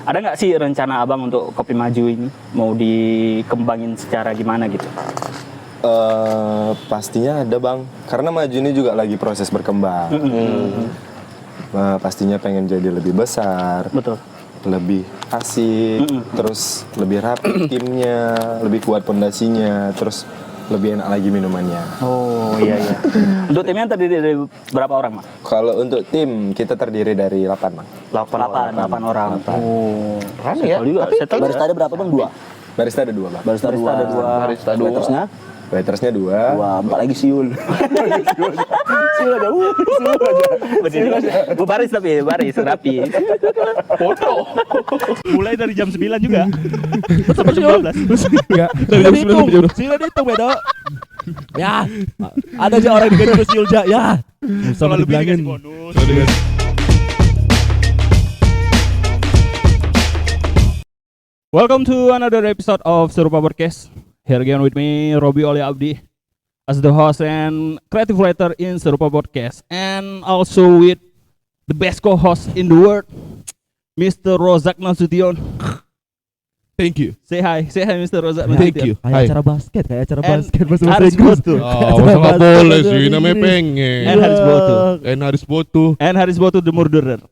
Ada nggak sih rencana abang untuk Kopi Maju ini mau dikembangin secara gimana gitu? Pastinya ada bang, karena Maju ini juga lagi proses berkembang. Pastinya pengen jadi lebih besar, Betul. lebih asik, terus lebih rapi timnya, lebih kuat pondasinya, terus lebih enak lagi minumannya. Oh iya. Untuk timnya terdiri dari berapa orang, Mas? Kalau untuk tim kita terdiri dari 8 bang. 8 orang. Oh. Rame ya? Juga. Tapi Settle barista ada berapa bang? 2? Barista ada 2 bang. Barista 2. Barista 2. Waitersnya? Waitersnya 2. 2, 4 lagi siul. Siul aja. Gue baris tapi baris rapi. Foto. Mulai dari jam 9 juga. Sampai jam 12. Enggak. Siul dihitung bedo. Ya. Ada aja orang digaji siul ja. Ya. Sama dibilangin. Welcome to another episode of Serupa Podcast. Here again with me, Robi Oli Abdi, as the host and creative writer in Serupa Podcast, and also with the best co-host in the world, Mr. Rozak Nasution. Thank you. Say hi, Mr. Rozak Thank Nasution. you. Kayak acara basket, bahasa Haris Botu. Masa nggak boleh sih, namanya pengen. And Haris Botu. Haris Botu. And Haris Botu the murderer.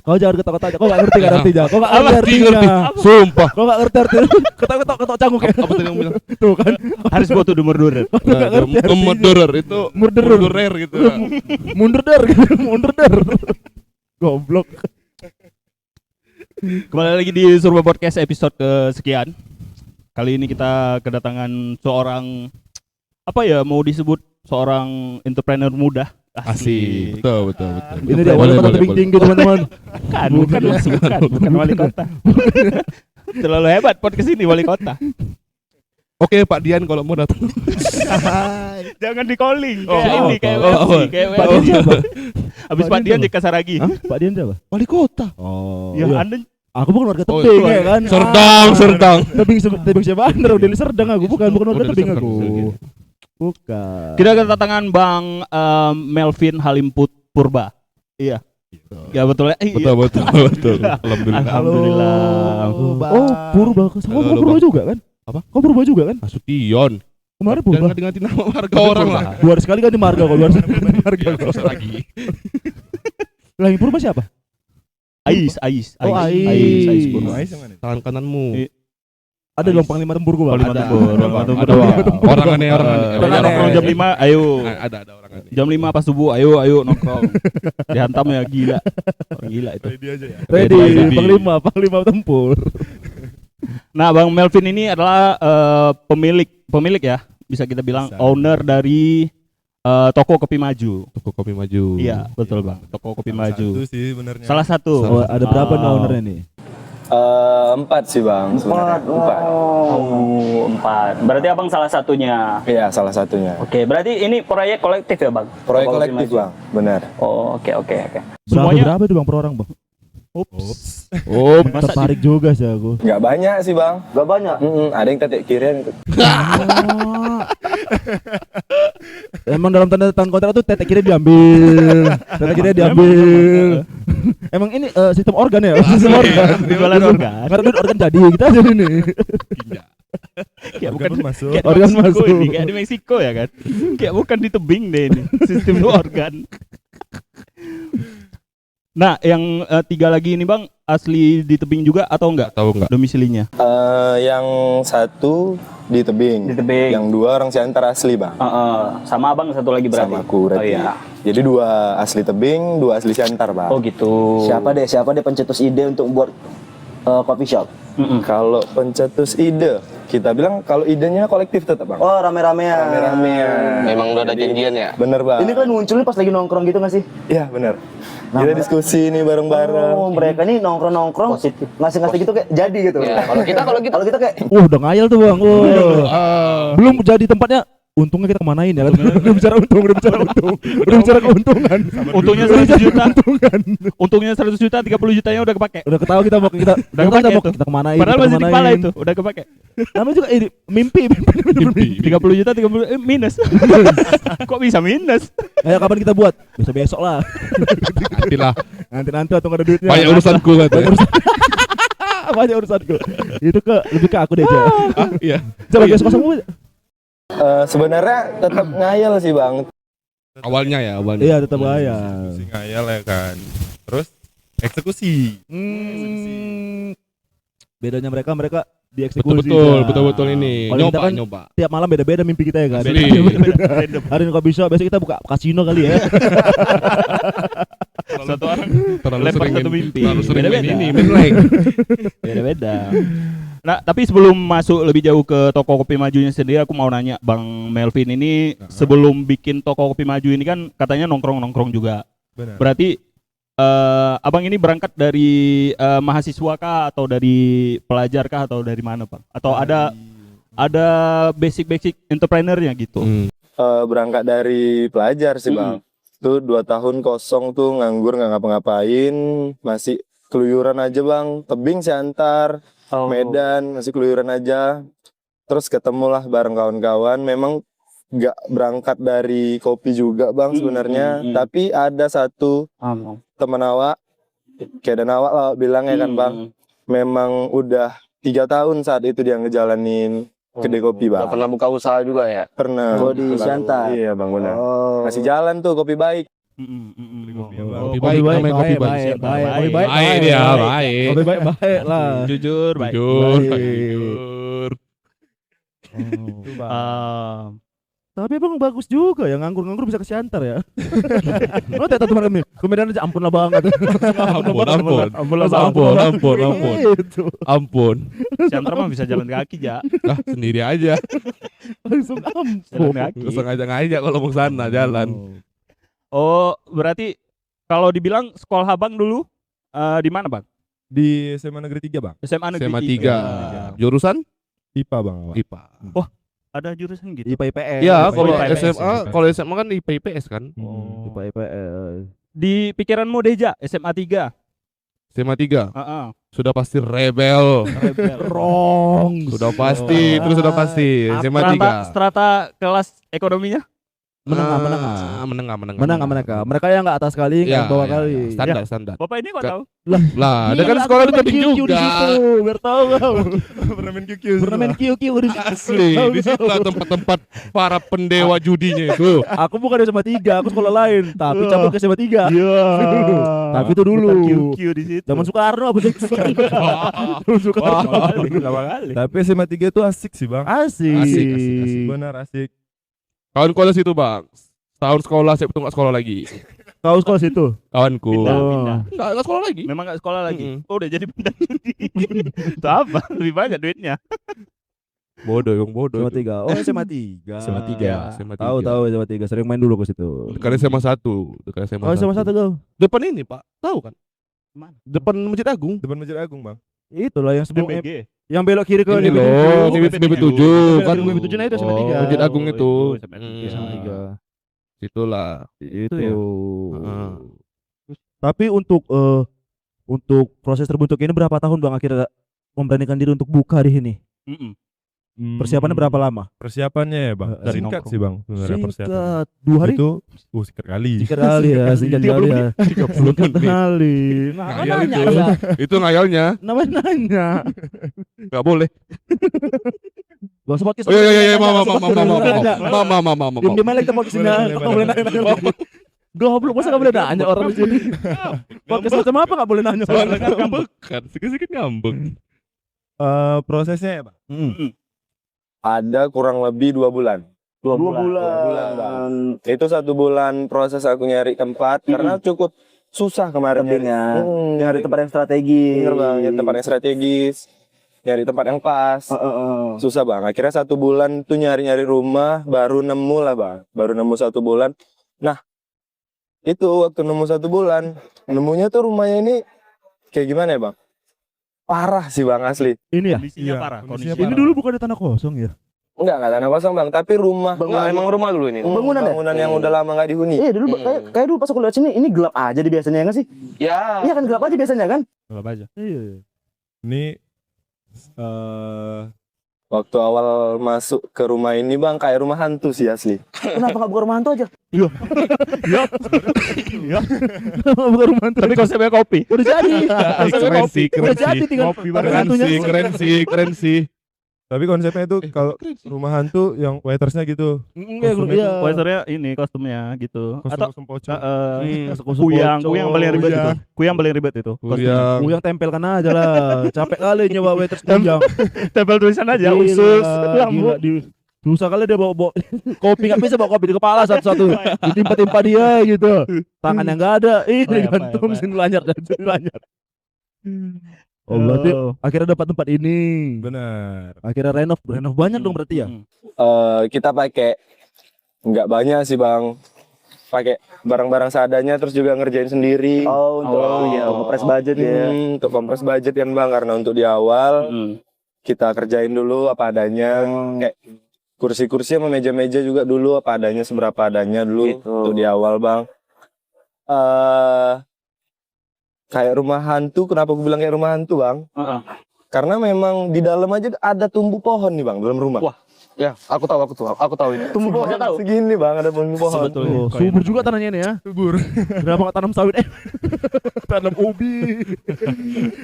Kau jangan ketawa-ketawa, kau nggak ngerti kan artinya? Kau nggak ngerti Ngerti. artinya. Sumpah. Kau nggak ngerti artinya. Ketawa-ketawa canggung ya. Apa tadi yang bilang? Tuh kan. Haris Botu the murderer. Murderer itu murderer gitu. Mundur der. Goblok. Kembali lagi di Serupa Podcast episode kesekian. Kali ini kita kedatangan seorang, apa ya, mau disebut seorang entrepreneur muda. Asik. Betul. Ini dia wali kota tebing tinggi teman-teman. Bukan wali kota. Terlalu hebat podcast ini wali kota. Oke Pak Dian kalau mau datang. Jangan di calling kayak Oh, ini kayak oh, WFC, kayak Pak WFC. Dian siapa? Habis Pak Pak Dian Dian siapa? Jeka Saragi. Hah? Pak Dian siapa? Wali kota. Oh. Ya iya. Anda Aku bukan warga Oh, tebing itu ya kan. Serdang. Tebing siapa? Anda udah di Serdang aku, bukan warga Udah di tebing Serdang, aku. Serdang. Bukan. kita kedatangan Bang Melvin Halimput Purba. Iya. Ya betul ya. Iya. Betul. Alhamdulillah. Alhamdulillah. Oh, Purba. Sama Halo, Purba Bang. juga kan? Apa? Kau Purba juga kan? Asution. Kemarin Jangan Purba. ganti-ganti nama warga orang lah. 2 hari sekali kan di marga kok, 2 hari sekali di marga Gak kok. usah lagi. Lagi Purba siapa? Ais. Oh, Ais. Ais Purba. Tangan kananmu. Ada dong Panglima Tempur gua. Panglima Ada. Tempur. Ada orang aneh. Orang aneh. Nongkrong jam 5, ayo. Ada orang aneh. Jam 5 pas subuh, ayo nongkrong. Dihantam ya, gila. Orang gila itu. Ready, Ready. Panglima Tempur. Nah, Bang Melvin ini adalah pemilik ya, bisa kita bilang owner dari toko Kopi Maju. Toko Kopi Maju. Iya, betul Bang. Toko Kopi Maju. Itu sih benernya. Salah satu. Oh, ada berapa nih ownernya nih? 4 sih bang sebenarnya. 4. Oh, 4. Berarti abang salah satunya. Iya salah satunya. Oke, berarti ini proyek kolektif ya bang? Proyek Kopi kolektif Maju. bang, benar. Oh, oke. Semuanya- Berapa itu bang per orang bang? Ups. Oh, Tertarik juga sih aku. Nggak banyak sih bang. Gak banyak. Ada yang tetek kirian itu. Emang dalam tanda kontrak tuh tetek kiri diambil. Emang ini sistem organ ya? Sistem organ. Jualan organ. Karena duit organ jadi kita aja ini. Kayak bukan masuk. kayak Organ di Meksiko masuk. ini, kayak di Meksiko ya kan. Kayak bukan di tebing deh ini. Sistem organ. Nah, yang 3 lagi ini Bang asli di tebing juga atau enggak? tahu nggak? Domisilinya. Yang 1 di tebing. Di tebing. Yang 2 orang Siantar asli bang. Sama abang satu lagi berarti. Sama aku berarti. Oh iya. Jadi 2 asli tebing, 2 asli Siantar bang. Oh gitu. Siapa deh pencetus ide untuk buat coffee shop? Kalau pencetus ide, kita bilang kalau idenya kolektif tetap bang. Oh, rame-ramean. Rame-ramean. Memang udah ada janjian ya? Bener bang. Ini kan munculnya pas lagi nongkrong gitu gak sih? Iya bener. Kita diskusi nih bareng-bareng. Oh, mereka nih nongkrong ngasih-ngasih gitu kayak jadi gitu. Ya, kalau kita Kalau kita kayak Udah ngayal tuh bang. Belum jadi tempatnya. untungnya kita kemanain ya kan? Udah bicara untung, udah bicara keuntungan. Untungnya 100 juta. Untungnya 100 juta, 30 jutanya udah kepake. Udah ketawa kita mau Udah kepake mau tuh. kita kemanain. Padahal kita masih di kemanain. kepala itu, udah kepake. Namanya juga mimpi. 30 juta, 30 minus. Kok bisa minus? Ayo kapan kita buat? Besok lah. Nantilah. Nanti atau nggak ada duitnya. Banyak urusanku katanya. Banyak urusanku. Itu lebih ke aku deh aja. Iya. Coba guys kosong. Sebenarnya tetap ngayal sih bang. Awalnya ya, awalnya. Iya tetap bahaya. Eksekusi ngayal ya kan. Terus eksekusi. Bedanya mereka dieksekusi. Betul ini. Kalau kita Nyoba, kan nyoba. tiap malam beda-beda mimpi kita ya kan. Asli. Hari ini kok bisa, besok kita buka kasino kali ya. Satu orang Terlalu lempar sering satu main- mimpi. Terlalu sering main Beda-beda. ini, main blank. Beda-beda. Nah, tapi sebelum masuk lebih jauh ke toko kopi majunya sendiri, aku mau nanya Bang Melvin ini sebelum bikin toko kopi maju ini kan katanya nongkrong-nongkrong juga. Benar. Berarti Abang ini berangkat dari mahasiswa kah atau dari pelajar kah atau dari mana, Bang? Atau ada basic entrepreneurnya gitu? Berangkat dari pelajar sih bang. Tuh 2 tahun kosong tuh nganggur nggak ngapa-ngapain, masih keluyuran aja bang. Tebing Siantar, Medan masih keluyuran aja. Terus ketemulah bareng kawan-kawan. Memang nggak berangkat dari kopi juga bang sebenarnya, tapi ada satu teman awak, kayak dan awak lah bilangnya kan bang, memang udah 3 tahun saat itu dia ngejalanin kedai kopi bang. Pernah buka usaha juga ya? Pernah. Oh, di Siantar. Iya bang benar. Oh. Masih jalan tuh kopi baik. Kopi baik, namanya kopi baik. Baik dia, baik. Kopi baik lah. Jujur, baik. Jujur. Tapi emang bagus juga ya nganggur bisa ke Siantar ya. Lo tak tahu kemarin kemudian aja ampun lah banget. Ampun. Siantar mah bisa jalan kaki, Ja. Lah, sendiri aja. Langsung ampun. Jalan kaki. Terus ngajak kalau mau sana jalan. Oh, berarti kalau dibilang sekolah Abang dulu di mana, Bang? Di SMA Negeri 3 bang. SMA Negeri SMA 3. 3. Jurusan IPA bang. Awak. IPA. Ada jurusan gitu. IPA IPS. Iya, IPA, kalau IPS. SMA, kalau SMA kan IPA IPS kan. IPA IPS. Di pikiranmu Deja, SMA 3. SMA 3 Heeh. sudah pasti rebel. Wrong. Sudah pasti, terus sudah pasti. SMA 3. Strata kelas ekonominya? Menengah. Mereka yang nggak atas kali, yang bawah kali. Standar. Bapak ini kok tahu? Lah, ada kan sekolah dekat juga. Biar tahu kau. Pernah main QQ. Pernah main QQ di situ. Asli, di situ lah tempat-tempat para pendewa judinya itu. Aku bukan SMA 3, aku sekolah lain, tapi cabut ke SMA 3. Iya. Tapi itu dulu. QQ di situ. Zaman Soekarno apa sih? Tapi SMA 3 itu asik sih bang. Asik. Benar asik. Kawan-kawan situ bang, tahun sekolah saya nggak sekolah lagi. Kau sekolah situ? Kawanku. Pindah. Nggak sekolah lagi. Memang nggak sekolah lagi. Oh, udah jadi pendaki judi. Itu apa? Lebih banyak duitnya. Bodoh. SMA 3. Oh, SMA 3. SMA 3. Tahu SMA 3. Sering main dulu ke situ. Dekat SMA 1. Oh, SMA 1 kau. Depan ini pak, tahu kan? Mana? Depan Masjid Agung. Depan Masjid Agung bang. Itulah yang sebelum MBG. yang belok kiri ke Ini loh, NIB7 kan. NIB7 nah itu SMA 3. Masjid Agung itu. SMA 3. Itulah. Itu. ya? Tapi untuk proses terbentuk ini berapa tahun Bang akhirnya memberanikan diri untuk buka di sini? Persiapannya berapa lama? Persiapannya ya bang. Dari Singkat nongkrong. sih bang. Sebenarnya persiapan. Singkat 2 hari? Itu singkat kali. Singkat kali ya, singkat kali ya. 30 menit. Kali. Ngayal itu. Itu ngayalnya. Namanya nanya. Nggak boleh. Gak usah podcast. Oh iya, mama. Diam-diam aja kita podcast ini. Gak boleh nanya. Goblok, masa gak boleh nanya orang di sini? Podcast macam apa gak boleh nanya? Soalnya kan ngambek. Sedikit ngambek. Prosesnya ya bang. Ada kurang lebih 2 bulan. 2 bulan, Bang. Itu 1 bulan proses aku nyari tempat karena cukup susah kemarin Nyari tempat yang strategis. Bener bang, nyari tempat yang strategis, nyari tempat yang pas. Susah bang. Akhirnya 1 bulan tuh nyari rumah, baru nemu lah bang. Baru nemu 1 bulan. Nah, itu waktu nemu 1 bulan, nemunya tuh rumahnya ini kayak gimana ya bang? Parah sih bang asli. Ini ya? Kondisinya Iya, parah. kondisinya Kondisinya Ini dulu bukan di tanah kosong ya? Enggak tanah kosong bang, tapi rumah. Enggak, emang rumah dulu ini. Bangunan, yang udah lama nggak dihuni. Iya dulu kayak dulu pas aku lihat sini ini gelap aja di biasanya ya nggak sih? Ya. Iya kan gelap aja biasanya kan? Apa aja? Iya. Ini Waktu awal masuk ke rumah ini bang, kayak rumah hantu sih asli. Kenapa nggak buka rumah hantu aja? Iya. Bukan rumah tapi konsepnya kopi. Udah jadi. keren sih, Udah jadi tinggal keren sih. Tapi konsepnya itu kalau rumah hantu yang waitersnya gitu. Enggak, Kostumnya iya. Posternya ini kostumnya gitu. Atau Kostum pocong. kuyang paling ribet itu. Kuyang paling ribet itu. Yang tempelkan aja lah. Capek kali nyoba waiters kuyang. Tempel tulisan aja Gila, usus gila, lambung. Susah kali dia bawa kopi, nggak bisa bawa kopi di kepala satu-satu. Ditimpa-timpa dia gitu. Tangannya nggak ada. Gantung sini lanyar. Oh berarti akhirnya dapat tempat ini. Benar. Akhirnya renov banyak dong berarti ya. Kita pakai nggak banyak sih bang, pakai barang-barang seadanya, terus juga ngerjain sendiri. Ngepres budget ya. Untuk kompres budget kan bang, karena untuk di awal kita kerjain dulu apa adanya. Kayak kursi-kursi sama meja-meja juga dulu apa adanya, seberapa adanya dulu untuk di awal bang. Kayak rumah hantu, kenapa aku bilang kayak rumah hantu bang? Karena memang di dalam aja ada tumbuh pohon nih bang, dalam rumah. Wah, ya aku tahu ini. Tumbuh pohon segini bang, ada tumbuh pohon. Sebetulnya. Subur juga tanahnya ini ya. Subur. Kenapa nggak tanam sawit? Tanam ubi.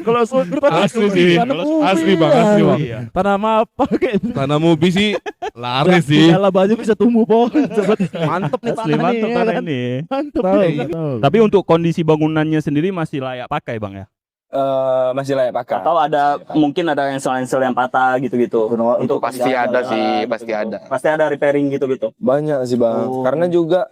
Kalau subur Asli sih. Asli bang. Iya. Tanam apa kayak? Tanam ubi sih laris sih. Dalam aja bisa tumbuh pohon. Mantep nih Asli tanah mantap nih. tanah ini. Mantep. Tapi untuk kondisi bangunannya sendiri masih layak pakai bang ya? Masih layak pakai. Atau mungkin ada yang sel yang patah gitu-gitu. Untuk pasti ada sih, pasti ada. Pasti ada repairing gitu-gitu. Banyak sih bang, karena juga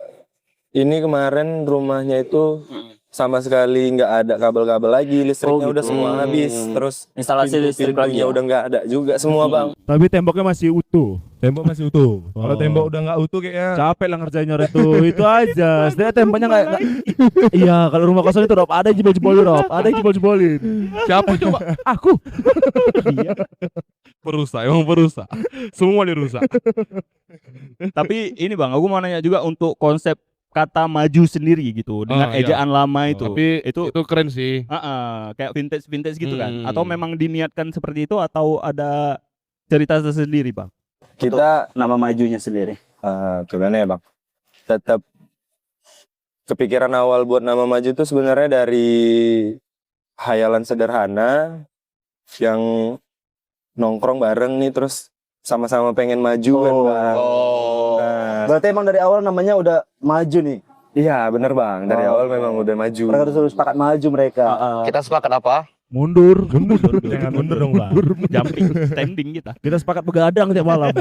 ini kemarin rumahnya itu sama sekali nggak ada kabel-kabel lagi, listriknya udah semua habis, terus Instalasi listrik lagi pintunya ya? udah nggak ada juga semua bang. Tapi temboknya masih utuh. Tembok masih utuh. Kalau tembok udah nggak utuh kayaknya. Capek lah ngerjainnya itu aja. Sebenarnya temboknya nggak. Iya, kalau rumah kosong itu Rob, ada yang jebol-jebolin Rob, ada yang jebol-jebolin. Siapa coba? Aku. Perusak, emang perusak. Semua dirusak. Tapi ini bang, aku mau nanya juga untuk konsep kata maju sendiri gitu dengan ejaan lama itu. Tapi itu keren sih. kayak vintage gitu kan? Atau memang diniatkan seperti itu atau ada cerita tersendiri bang? Kita Nama majunya sendiri. gimana ya bang? Tetap kepikiran awal buat nama maju itu sebenarnya dari hayalan sederhana yang nongkrong bareng nih, terus sama-sama pengen maju kan bang. Nah, Berarti emang dari awal namanya udah maju nih. iya bener bang, dari awal memang udah maju. Mereka udah sepakat maju mereka. Kita sepakat apa? Mundur. Jangan mundur dong bang. Jumping, standing kita. Kita sepakat begadang tiap malam.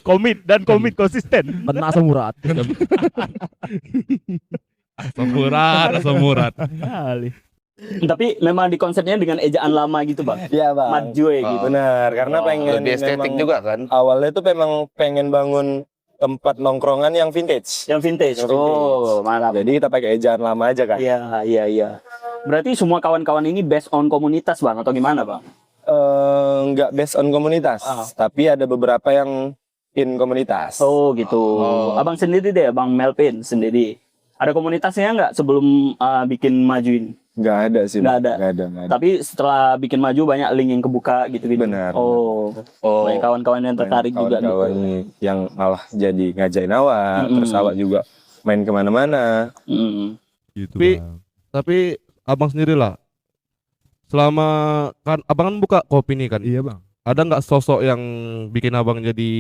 Komit konsisten. Kena asam urat. Asam urat. Kali. Tapi memang di konsepnya dengan ejaan lama gitu bang. Iya bang. Majue gitu. Benar, karena pengen Lebih estetik memang juga kan? awalnya tuh memang pengen bangun tempat nongkrongan yang vintage. Yang vintage. Oh, mantap. Jadi kita pakai ejaan lama aja kan. Iya. Berarti semua kawan-kawan ini based on komunitas bang atau gimana bang? Nggak based on komunitas, tapi ada beberapa yang in komunitas. Oh gitu. Abang sendiri deh, Bang Melvin sendiri. Ada komunitasnya nggak sebelum bikin maju ini? Nggak ada sih. Nggak ada. Nggak ada. Tapi setelah bikin maju banyak link yang kebuka gitu-gitu. Benar. Oh. Banyak kawan-kawan yang tertarik juga. Kawan-kawan Gitu. yang malah jadi ngajain awak, terus awak juga main kemana-mana. Gitu. Tapi- Bang. Tapi abang sendiri lah, selama kan abang kan buka kopi nih kan, Iya bang. ada nggak sosok yang bikin abang jadi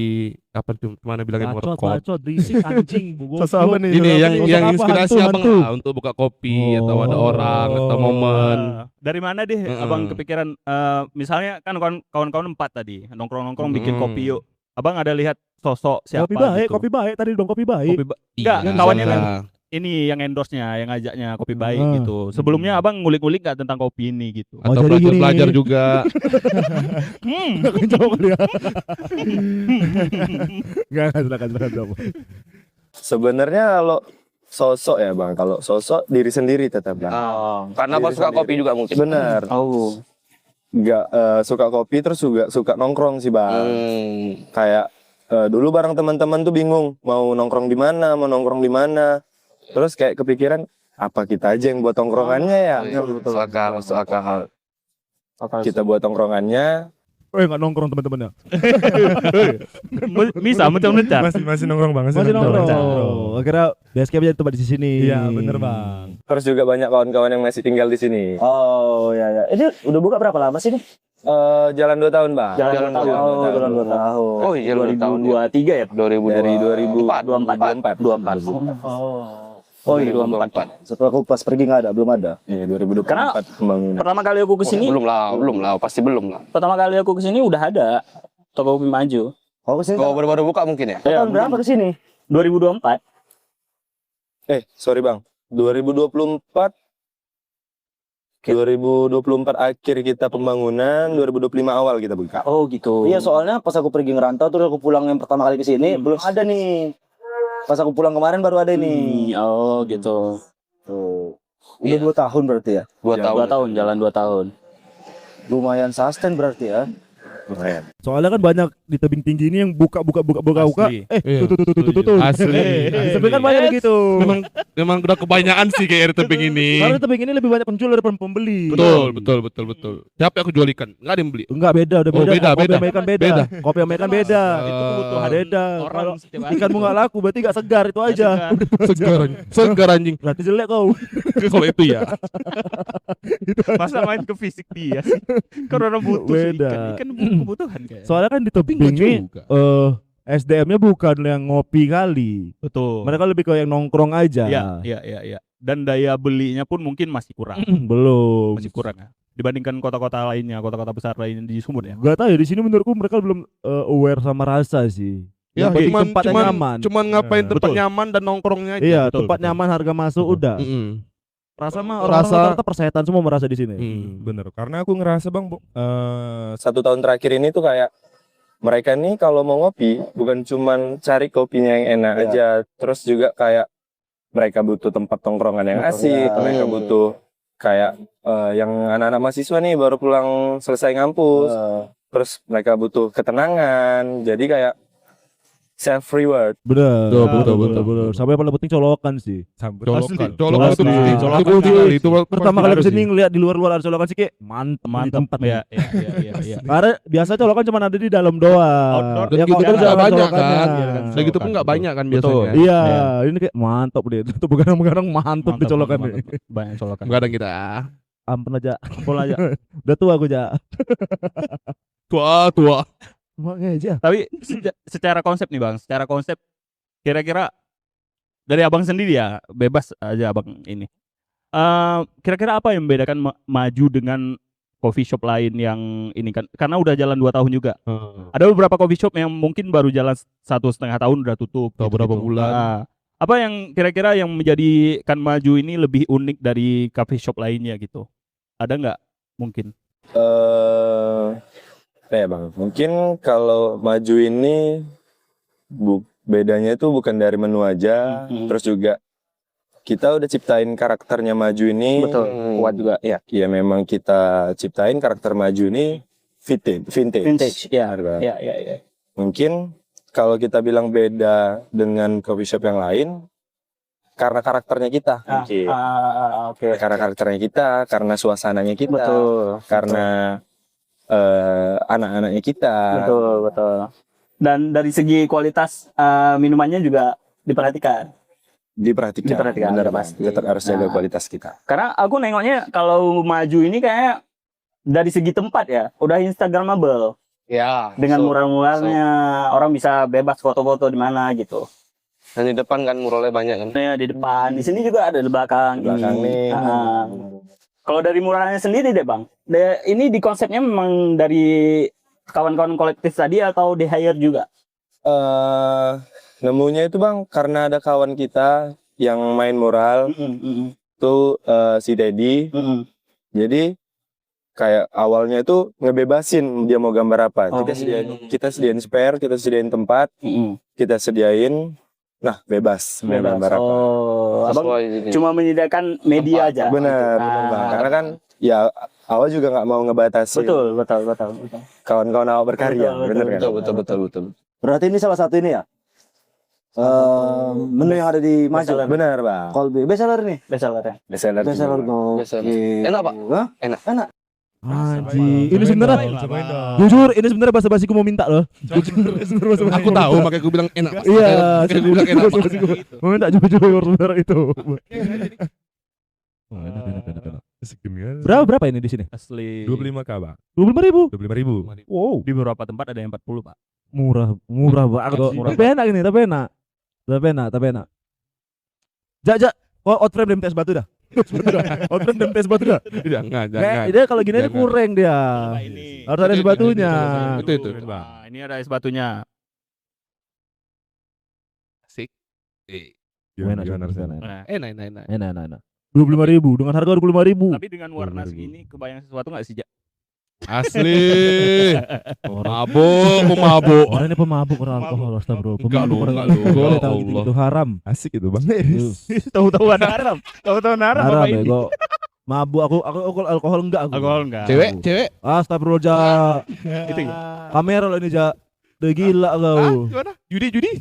apa tuh, mana bilangnya Bacot, berisik anjing. Sosok apa nih? ini yang Sosok apa? inspirasi Hantu, abang hantu. lah untuk buka kopi atau ada orang atau momen. Dari mana deh abang kepikiran misalnya kan kawan-kawan 4 tadi nongkrong-nongkrong bikin kopi yuk. Abang ada lihat sosok siapa gitu? Kopi baik tadi dong, kopi baik. Enggak, Iya, kawannya bisa kan lah. ini yang endorse-nya, yang ngajaknya kopi baik gitu. Sebelumnya abang ngulik-ngulik nggak tentang kopi ini gitu? Atau jadi gini. belajar juga. Jauh kali ya. Enggak, silakan. Sebenarnya kalau sosok ya bang, kalau sosok diri sendiri tetap bang. Karena abang suka kopi juga mungkin. Benar. Oh. nggak suka kopi terus juga suka nongkrong sih bang. Kayak dulu bareng teman-teman tuh bingung mau nongkrong di mana, mau nongkrong di mana. Terus kayak kepikiran apa kita aja yang buat tongkrongannya ya? Masuk akal. Kita buat tongkrongannya. Nggak nongkrong teman-temannya. Bisa macam mencar. Masih nongkrong bang. Masih nongkrong. Akhirnya base camp jadi tempat di sini. Iya bener bang. Terus juga banyak kawan-kawan yang masih tinggal di sini. Oh ya. Ini udah buka berapa lama sih nih? Jalan 2 tahun bang. Jalan 2 tahun. Jalan 2 tahun. Oh iya 2023 ya? 2024. Dari 24. Oh iya 24. Setelah aku pas pergi nggak ada, belum ada. Iya 2024 Karena pembangunan. Pertama kali aku kesini, Belum lah, pasti belum lah. pertama kali aku kesini udah ada toko kopi maju. Oh kesini Oh baru buka mungkin ya? Ya, tahun berapa kesini? 2024. Sorry bang. 2024 akhir kita pembangunan, 2025 awal kita buka. Oh gitu. Iya soalnya pas aku pergi ngerantau terus aku pulang yang pertama kali kesini belum ada nih. Pas aku pulang kemarin baru ada nih. Oh gitu. Tuh. Udah 2 tahun berarti ya? 2 tahun. 2 tahun, jalan 2 tahun. Lumayan sustain berarti ya. Lumayan. Soalnya kan banyak di tebing tinggi ini yang buka. Asli. Tuh. Asli. Tapi kan banyak gitu. Memang udah kebanyakan sih kayak di tebing ini. Karena tebing ini lebih banyak penjual daripada pembeli. Betul. Siapa yang aku jual ikan? Nggak ada yang beli. Enggak beda, udah Oh, beda. beda. Kopi Amerikan beda. Kopi Amerikan beda. Itu kebutuhan Beda. orang Kalau setiap hari. ikanmu nggak laku berarti nggak segar itu aja. Segar anjing. Berarti jelek kau. Kalau itu ya. Masa main ke fisik dia sih? Kan orang butuh sih Beda. ikan kebutuhan kayak. Soalnya kan di tebing nggak ini juga. SDM-nya bukan yang ngopi kali. Betul. Mereka lebih ke yang nongkrong aja. Iya. Dan daya belinya pun mungkin masih kurang. Belum. Masih kurang ya. Dibandingkan kota-kota lainnya, kota-kota besar lain di Sumut ya. Gak tahu ya di sini menurutku mereka belum aware sama rasa sih. Ya, Yang penting tempat yang nyaman. Cuman ngapain tempat Betul. nyaman dan nongkrongnya aja. Iya, betul, tempat betul. nyaman, harga masuk udah. Rasa mah orang Rasa- rata-rata persetan semua merasa di sini. Bener. Karena aku ngerasa bang, 1 tahun terakhir ini tuh kayak mereka nih kalau mau ngopi bukan cuman cari kopinya yang enak aja, terus juga kayak mereka butuh tempat tongkrongan yang asik, mereka butuh kayak yang anak-anak mahasiswa nih baru pulang selesai ngampus, terus mereka butuh ketenangan, jadi kayak self reward. Bener. Betul. Sampai yang paling penting colokan sih. Colokan itu Asli. penting. Colokan Itu asli. penting. Itu Pertama kali kesini ngeliat di luar-luar ada colokan sih kayak mantep di tempat ya, nih. iya. Karena biasa colokan cuma ada di dalam doang. Outdoor. Dan Ya, gitu kalau kan kita nggak ada banyak colokannya. kan. Iya, Dan gitu pun nggak banyak kan Betul. biasanya. Iya, ini kayak mantap deh. Itu begadang-begadang mantap di colokan nih. Banyak colokan. Nggak ada kita. Ampun aja, ampun aja. Udah tua aku aja. Tua. Makanya aja. Tapi secara konsep nih Bang, secara konsep kira-kira dari Abang sendiri ya, bebas aja Abang ini. Kira-kira apa yang membedakan maju dengan coffee shop lain yang ini kan? Karena udah jalan 2 tahun juga. Ada beberapa coffee shop yang mungkin baru jalan 1,5 tahun udah tutup. Atau berapa bulan. Apa yang kira-kira yang menjadikan maju ini lebih unik dari coffee shop lainnya gitu? Ada nggak mungkin? Ya bang, mungkin kalau maju ini bedanya itu bukan dari menu aja, terus juga kita udah ciptain karakternya maju ini. Betul. Kuat juga ya. Iya memang kita ciptain karakter maju ini vintage. Ya. Harga. Ya. Mungkin kalau kita bilang beda dengan coffee shop yang lain karena karakternya kita. Mungkin. Oke. Karena karakternya kita, karena suasananya kita, Betul. karena anak-anaknya kita. Betul. Dan dari segi kualitas minumannya juga diperhatikan. Diperhatikan, benar, udah Bang. pasti. Tetap harus jaga Nah. kualitas kita. Karena aku nengoknya kalau maju ini kayak dari segi tempat ya, udah instagramable. Ya. Dengan mural-muralnya, orang bisa bebas foto-foto di mana gitu. Dan di depan kan muralnya banyak kan. Nah, di depan, di sini juga ada di belakang. Di belakang ini. nih. Kalau dari muralnya sendiri deh Bang, ini di konsepnya memang dari kawan-kawan kolektif tadi atau di hire juga? Nemunya itu Bang, karena ada kawan kita yang main mural, itu si Dedi. Jadi kayak awalnya itu ngebebasin dia mau gambar apa. Kita sediain spare, kita sediain tempat, kita sediain, nah bebas mau gambar apa. Oh, Abang Sesuai ini. cuma menyediakan media aja. Benar, Bang. Karena kan ya awak juga nggak mau ngebatasi Betul. kawan-kawan awak berkarya, Betul, bener kan? Betul. Berarti ini salah satu ini ya. Menu yang ada di Maju. Bestseller. Bener bang. Kolbe bestseller nih. Bestseller ya. Bestseller. Bestseller no. Bestseller. Enak, Pak? Hah? Enak. Anjing. Ini Cobain sebenarnya dong, cobain dong. jujur ini sebenarnya basa-basiku mau minta loh. Jujur, Aku tahu makanya aku bilang enak. Pak. Iya, Makanya aku bilang enak. Pak. mau minta jujur sebenarnya itu. Oh, enak. Segini aja. Berapa ini di sini? Asli. 25k bang. 25.000. 25.000. Wow, Di beberapa tempat ada yang 40, Pak. murah banget. Murah Tapi enak ini, tapi enak. Jak. Oh, outframe dem tes batu dah. Outframe dem tes batu dah. Jangan. Kayak dia kalau gini aja Jangan. kurang dia. Ini. Harus ada es batunya. Itu. Nah, ini ada es batunya. Asik. Enak, Gimana enak. rasanya? Nah, Enak. 25.000 dengan harga 25.000. tapi dengan warna segini kebayang sesuatu nggak sih, Jak? Asli. Mabuk. Orang ini pemabuk orang alkohol, astagfirullah. Enggak Pemabuk lu, orang enggak lu. alkohol. Boleh Ya tahu Allah. itu haram. Asik itu bang. Tahu-tahuan haram. Tahu-tahuan haram Haram apa ya ini? kok. Mabuk aku alkohol enggak aku. Alkohol enggak. Cewek. Astagfirullah, Ja. Itu ya. Kamera lo ini, Ja. Udah gila kau. Gimana? Judi.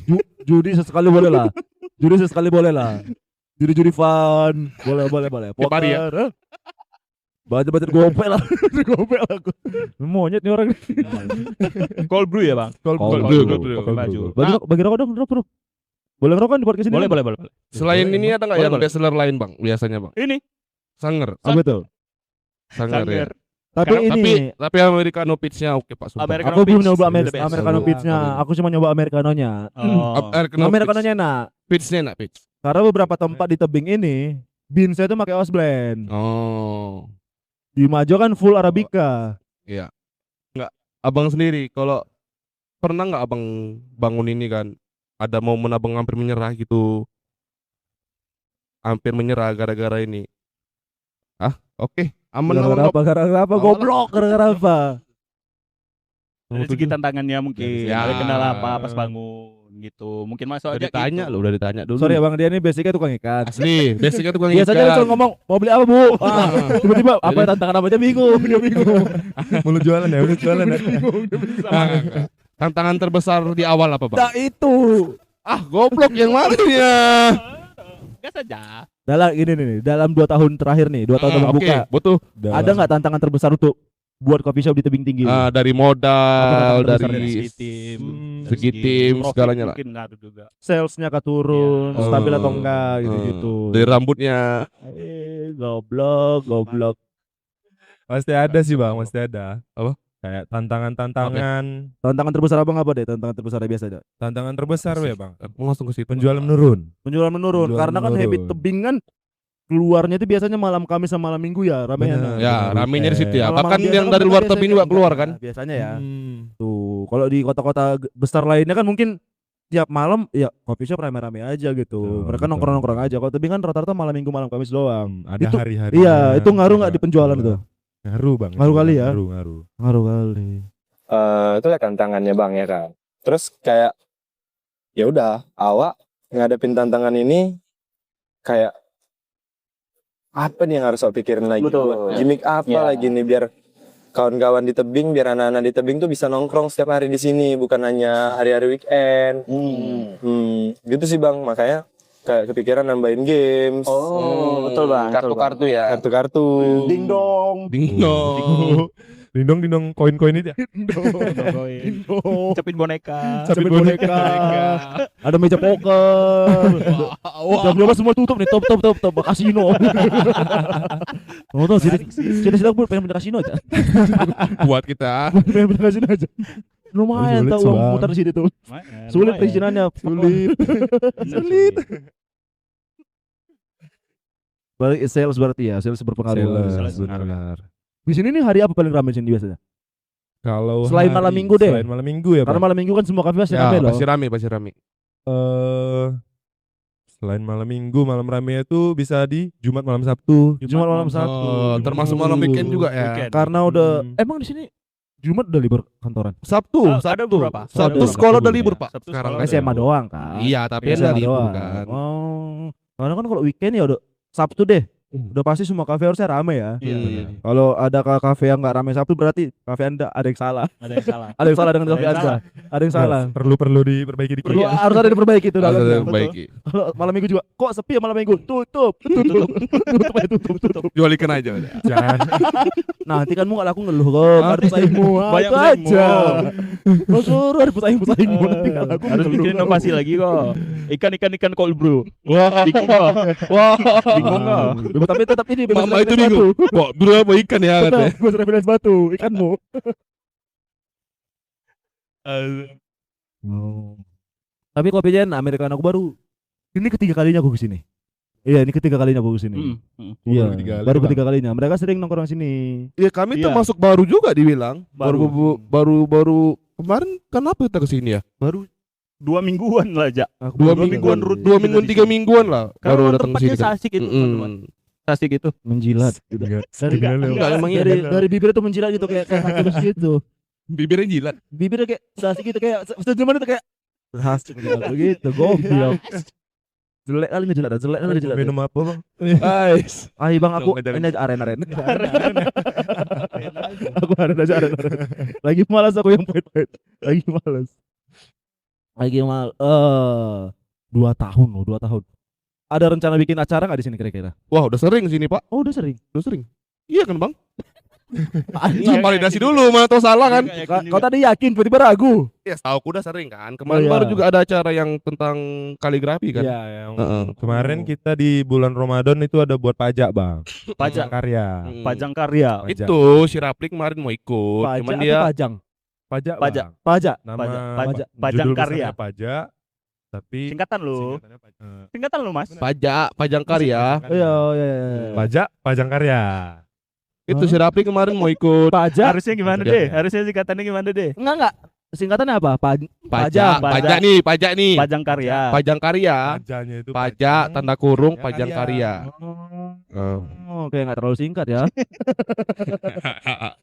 Judi sesekali boleh lah. Judi fun. Boleh. Tiap hari ya? Poker, baca gopek lah. Gopek lah aku. Monyet nih orang. Cold brew ya, Bang? Cold brew. Baju. Bagi rokok dong, bro. Boleh ngerokok di podcast ini? Boleh. Selain ini ada nggak yang Boleh. bestseller lain bang? Biasanya bang. Ini Sanger. Apa itu? Sanger ya. Sanger. Tapi ini Tapi Americano pitch-nya oke pak. Sumpah. Americano aku belum Pitch. nyoba The best. Americano Pitch-nya. Aku cuma nyoba Americanonya. Oh. Americanonya enak. Pitch-nya enak pitch. Karena beberapa tempat di tebing ini beansnya itu pakai house blend. Oh. Di Majo kan full Arabica. Abang sendiri kalau pernah nggak abang bangun ini kan ada momen abang hampir menyerah gitu, hampir menyerah gara-gara ini. Oke, aman Gara-gara apa? Gara-gara apa? Oh, Goblok, gara-gara apa? Dari segi tantangannya mungkin Ya. ada kendala apa pas bangun gitu. Mungkin masuk Udah aja ditanya gitu. lo, udah ditanya dulu. Sorry ya Bang, dia ini basicnya tukang ikan. Asli, basicnya tukang Biasanya dia ikan. selalu ngomong, mau beli apa Bu? Tiba-tiba, apa tantangan apa aja bingung. Dia bingung. Mulai jualan ya. Tantangan terbesar di awal apa bang? Nah itu. Goblok yang mana ya? Gas aja. Dalam ini nih, dalam 2 tahun terakhir nih, 2 tahun Oke, terbuka. butuh. Ada nggak tantangan terbesar untuk buat coffee shop di tebing tinggi? Dari Apa modal, tantangan dari Segi tim, segi tim, profit segalanya lah. mungkin ngaruh juga. Salesnya kah turun, Iya. stabil atau enggak gitu-gitu. Dari rambutnya. Goblok. Pasti ada sih bang, pasti ada. Apa? Kayak tantangan. Tantangan terbesar abang apa deh? Tantangan terbesar biasa aja. Tantangan terbesar ya bang. Mau langsung ke situ. Penjualan menurun. Penjualan menurun Penjualan karena kan menurun. habit tebing kan keluarnya itu biasanya malam Kamis sama malam Minggu ya, ramean. Bener. Ya, ramenya di situ ya. Malam-malam Bahkan biasa yang kan dari mereka luar biasanya tebing juga keluar kan? Nah, biasanya ya. Hmm. Tuh, kalau di kota-kota besar lainnya kan mungkin tiap malam ya coffee shop rame-rame aja gitu. Betul, Mereka betul. nongkrong-nongkrong aja. Kalau tebing kan rata-rata malam Minggu, malam Kamis doang. Ada Itu- hari-hari. Iya, itu ngaruh nggak di penjualan itu? Ngaruh bang. Ngaruh kali ya? Ngaruh. Ngaruh kali. Itu ya tantangannya bang ya kan. Terus kayak ya udah awak ngadepin tantangan ini kayak apa nih yang harus awak pikirin lagi? Betul. Buat gimmick apa Ya. lagi nih biar kawan-kawan di tebing, biar anak-anak di tebing tuh bisa nongkrong setiap hari di sini, bukan hanya hari-hari weekend. Gitu sih bang, makanya kayak kepikiran nambahin games, Oh, betul Bang. Kartu-kartu ya. kartu-kartu. Ding dong. Ding dong. Dindong koin-koin itu ya. Cepin boneka. Capit boneka. Ada meja poker. Jam 12 semua tutup nih. Top kasino. Oh tuh sini aku pengen pindah kasino aja. Buat kita. Pengen pindah kasino aja. Lumayan Sulit, tau uang Bang. muter di situ. Sulit perizinannya. Sulit. Berarti sales berarti ya, sales berpengaruh. Sales, benar. benar. Di sini nih hari apa paling ramai sini biasanya? Kalau Selain malam minggu deh. Selain malam minggu ya Karena bang. malam minggu kan semua kafe pasti Ya, ramai loh. pasti rame. Selain malam minggu, malam rame itu bisa di Jumat malam Sabtu. Jumat malam Sabtu. Oh, termasuk malam weekend juga ya. Weekend. Karena udah Hmm. emang di sini Jumat udah libur kantoran. Sabtu. Ada beberapa. Sabtu Ada. sekolah udah libur pak. Sabtu Sekarang sekolah SMA doang kan. Iya, tapi SMA ada libur doang. kan. Oh. Karena kan kalau weekend ya udah Sabtu deh. Udah pasti semua kafe harusnya rame ya. Iya. Kalau ada kafe yang nggak rame Sabtu berarti kafe Anda ada yang salah. Ada yang salah. Ada yang salah dengan kafe yang Anda. salah. Ada yang salah. Perlu diperbaiki dikit. Perlu harus ada diperbaiki itu Harus ada dalamnya. yang perbaiki. Kalau malam minggu juga, kok sepi ya malam minggu? Tutup. Tutup. Jual ikan aja udah. Jangan. Nanti kan mu gak laku ngeluh kok, ada pesaingmu. Banyak Itu pesaingmu. aja. Lo suruh ada pesaing-pesaingmu nanti gak laku Harus ngeluh. bikin inovasi lagi kok. Ikan cold brew. Wah, bingung kok. Wah, bingung kok. Tapi tetap ini bebas Mama itu referensi bingung. batu. Kok berapa ikan ya Betul, katanya. bebas referensi batu ikanmu. Tapi kopi Jen Americano aku baru ini ketiga kalinya aku kesini. Iya, ini ketiga kalinya aku kesini. Iya, Baru ketiga kali, baru Bang. ketiga kalinya. Mereka sering nongkrong sini. Ya kami Iya. termasuk baru juga dibilang. Baru. Baru kemarin kenapa kita kesini ya? Baru 2 mingguan lah, Jak. Aku Dua baru mingguan, kali. 2 mingguan, 3 mingguan lah. Baru datang ke sini. tempatnya sasik itu, teman-teman. Sasik itu. menjilat. Enggak, emang iya Dari bibir itu menjilat gitu kayak terus gitu. bibirnya jilat. Bibirnya kayak sasik gitu kayak sejaman itu kayak asik gitu goblok. Jelek kali ngejilat, jelek kali ngejilat. Minum apa bang? Guys. Ayo bang aku Nggak ada ini aja aren. Aku aren aja aren. Lagi malas aku yang pahit-pahit. Lagi malas. 2 tahun loh, 2 tahun. Ada rencana bikin acara nggak di sini kira-kira? Wah, udah sering sini, Pak. Oh udah sering. Udah sering. Iya kan, Bang? Anjing. Validasi dulu, mana tahu salah kan? Kau tadi yakin tiba-tiba ragu. Ya, tahu aku udah sering kan. Kemarin Oh, iya. baru juga ada acara yang tentang kaligrafi kan. Iya, yang Heeh. kemarin kita di bulan Ramadan itu ada buat pajak bang. Pajak. Karya. Pajang karya. Pajak. Itu si Raplik kemarin mau ikut, Pajak cuman atau dia pajang? Pajak. Pajak. Bang. Pajak. Nama Pajak judul karya. besarnya pajak. Tapi Singkatan lu. singkatannya pajak. Singkatan lu, Mas. pajang karya. Iya, iya. Pajak, pajang karya. Itu si Raplik kemarin mau ikut Pajak. Harusnya gimana Pajak. deh? Harusnya singkatannya gimana deh? Enggak. Singkatannya apa? pajak. Pajak. Pajak nih. Pajang karya. Pajang karya. Pajaknya itu Pajak tanda kurung Ya, pajang karya. Oh, kayak nggak terlalu singkat ya.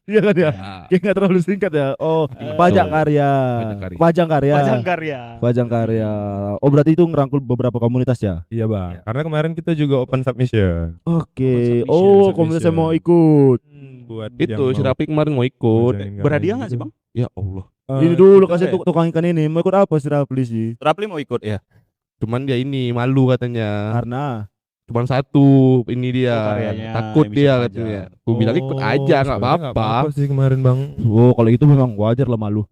Iya kan ya? Kayak nggak terlalu singkat ya. Oh, pajak karya. Pajak karya. Pajang karya. Pajang karya. Pajang karya. Oh, berarti itu ngerangkul beberapa komunitas ya? Iya bang. Karena kemarin kita juga open submission. Oke. Submission, Oh, submission. komunitas yang mau ikut. Buat Itu yang si mau Raplik kemarin mau ikut. ngajarin Berhadiah ngajarin nggak sih, gitu. Bang? Ya Allah. Ini dulu kita kasih kayak- tukang ikan ini. Mau ikut apa sih Rapli sih? Rapli mau ikut ya? Cuman dia ini malu katanya. Karena Cuman satu ini dia. Oh, karyanya Takut yang dia bisa katanya. Gue bilang ikut aja nggak sebenarnya apa-apa. sih kemarin bang. oh, kalau itu memang wajar lah malu.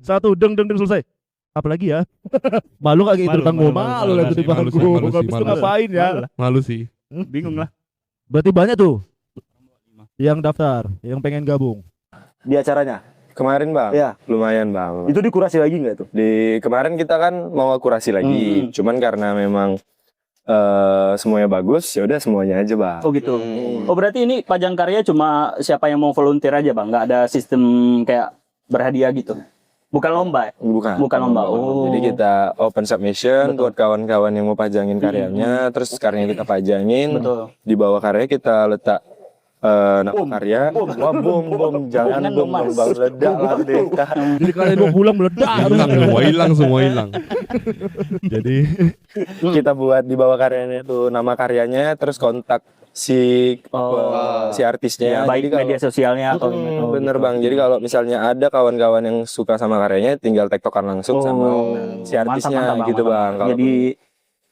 Satu deng selesai. Apalagi ya? Malu gak gitu Malu, tanggung malu, malu malu, lah di malu, panggung. malu sih, Habis itu malu. ngapain ya? Malu lah. Malu sih. Bingung lah. Berarti banyak tuh yang daftar, yang pengen gabung. Di acaranya kemarin bang, Iya. lumayan bang. Itu dikurasi lagi nggak tuh? Di kemarin kita kan mau kurasi lagi, cuman karena memang semuanya bagus, ya udah semuanya aja bang. Oh gitu. Oh berarti ini pajang karya cuma siapa yang mau volunteer aja bang, nggak ada sistem kayak berhadiah gitu. Bukan lomba ya? Bukan lomba. Oh. Jadi kita open submission buat kawan-kawan yang mau pajangin karyanya, terus karyanya kita pajangin. Betul. Di bawah karya kita letak nama karya. Wah bom, jangan Jangan bom dong, Mas. bang, ledak lah deh. Jadi kalian mau pulang meledak. Semua hilang. Jadi Kita buat di bawah karyanya itu nama karyanya, terus kontak si si artisnya. Baik Jadi kalau- media sosialnya atau bener bang. Jadi kalau misalnya ada kawan-kawan yang suka sama karyanya, tinggal tektokan langsung sama si artisnya gitu bang. Kalau Jadi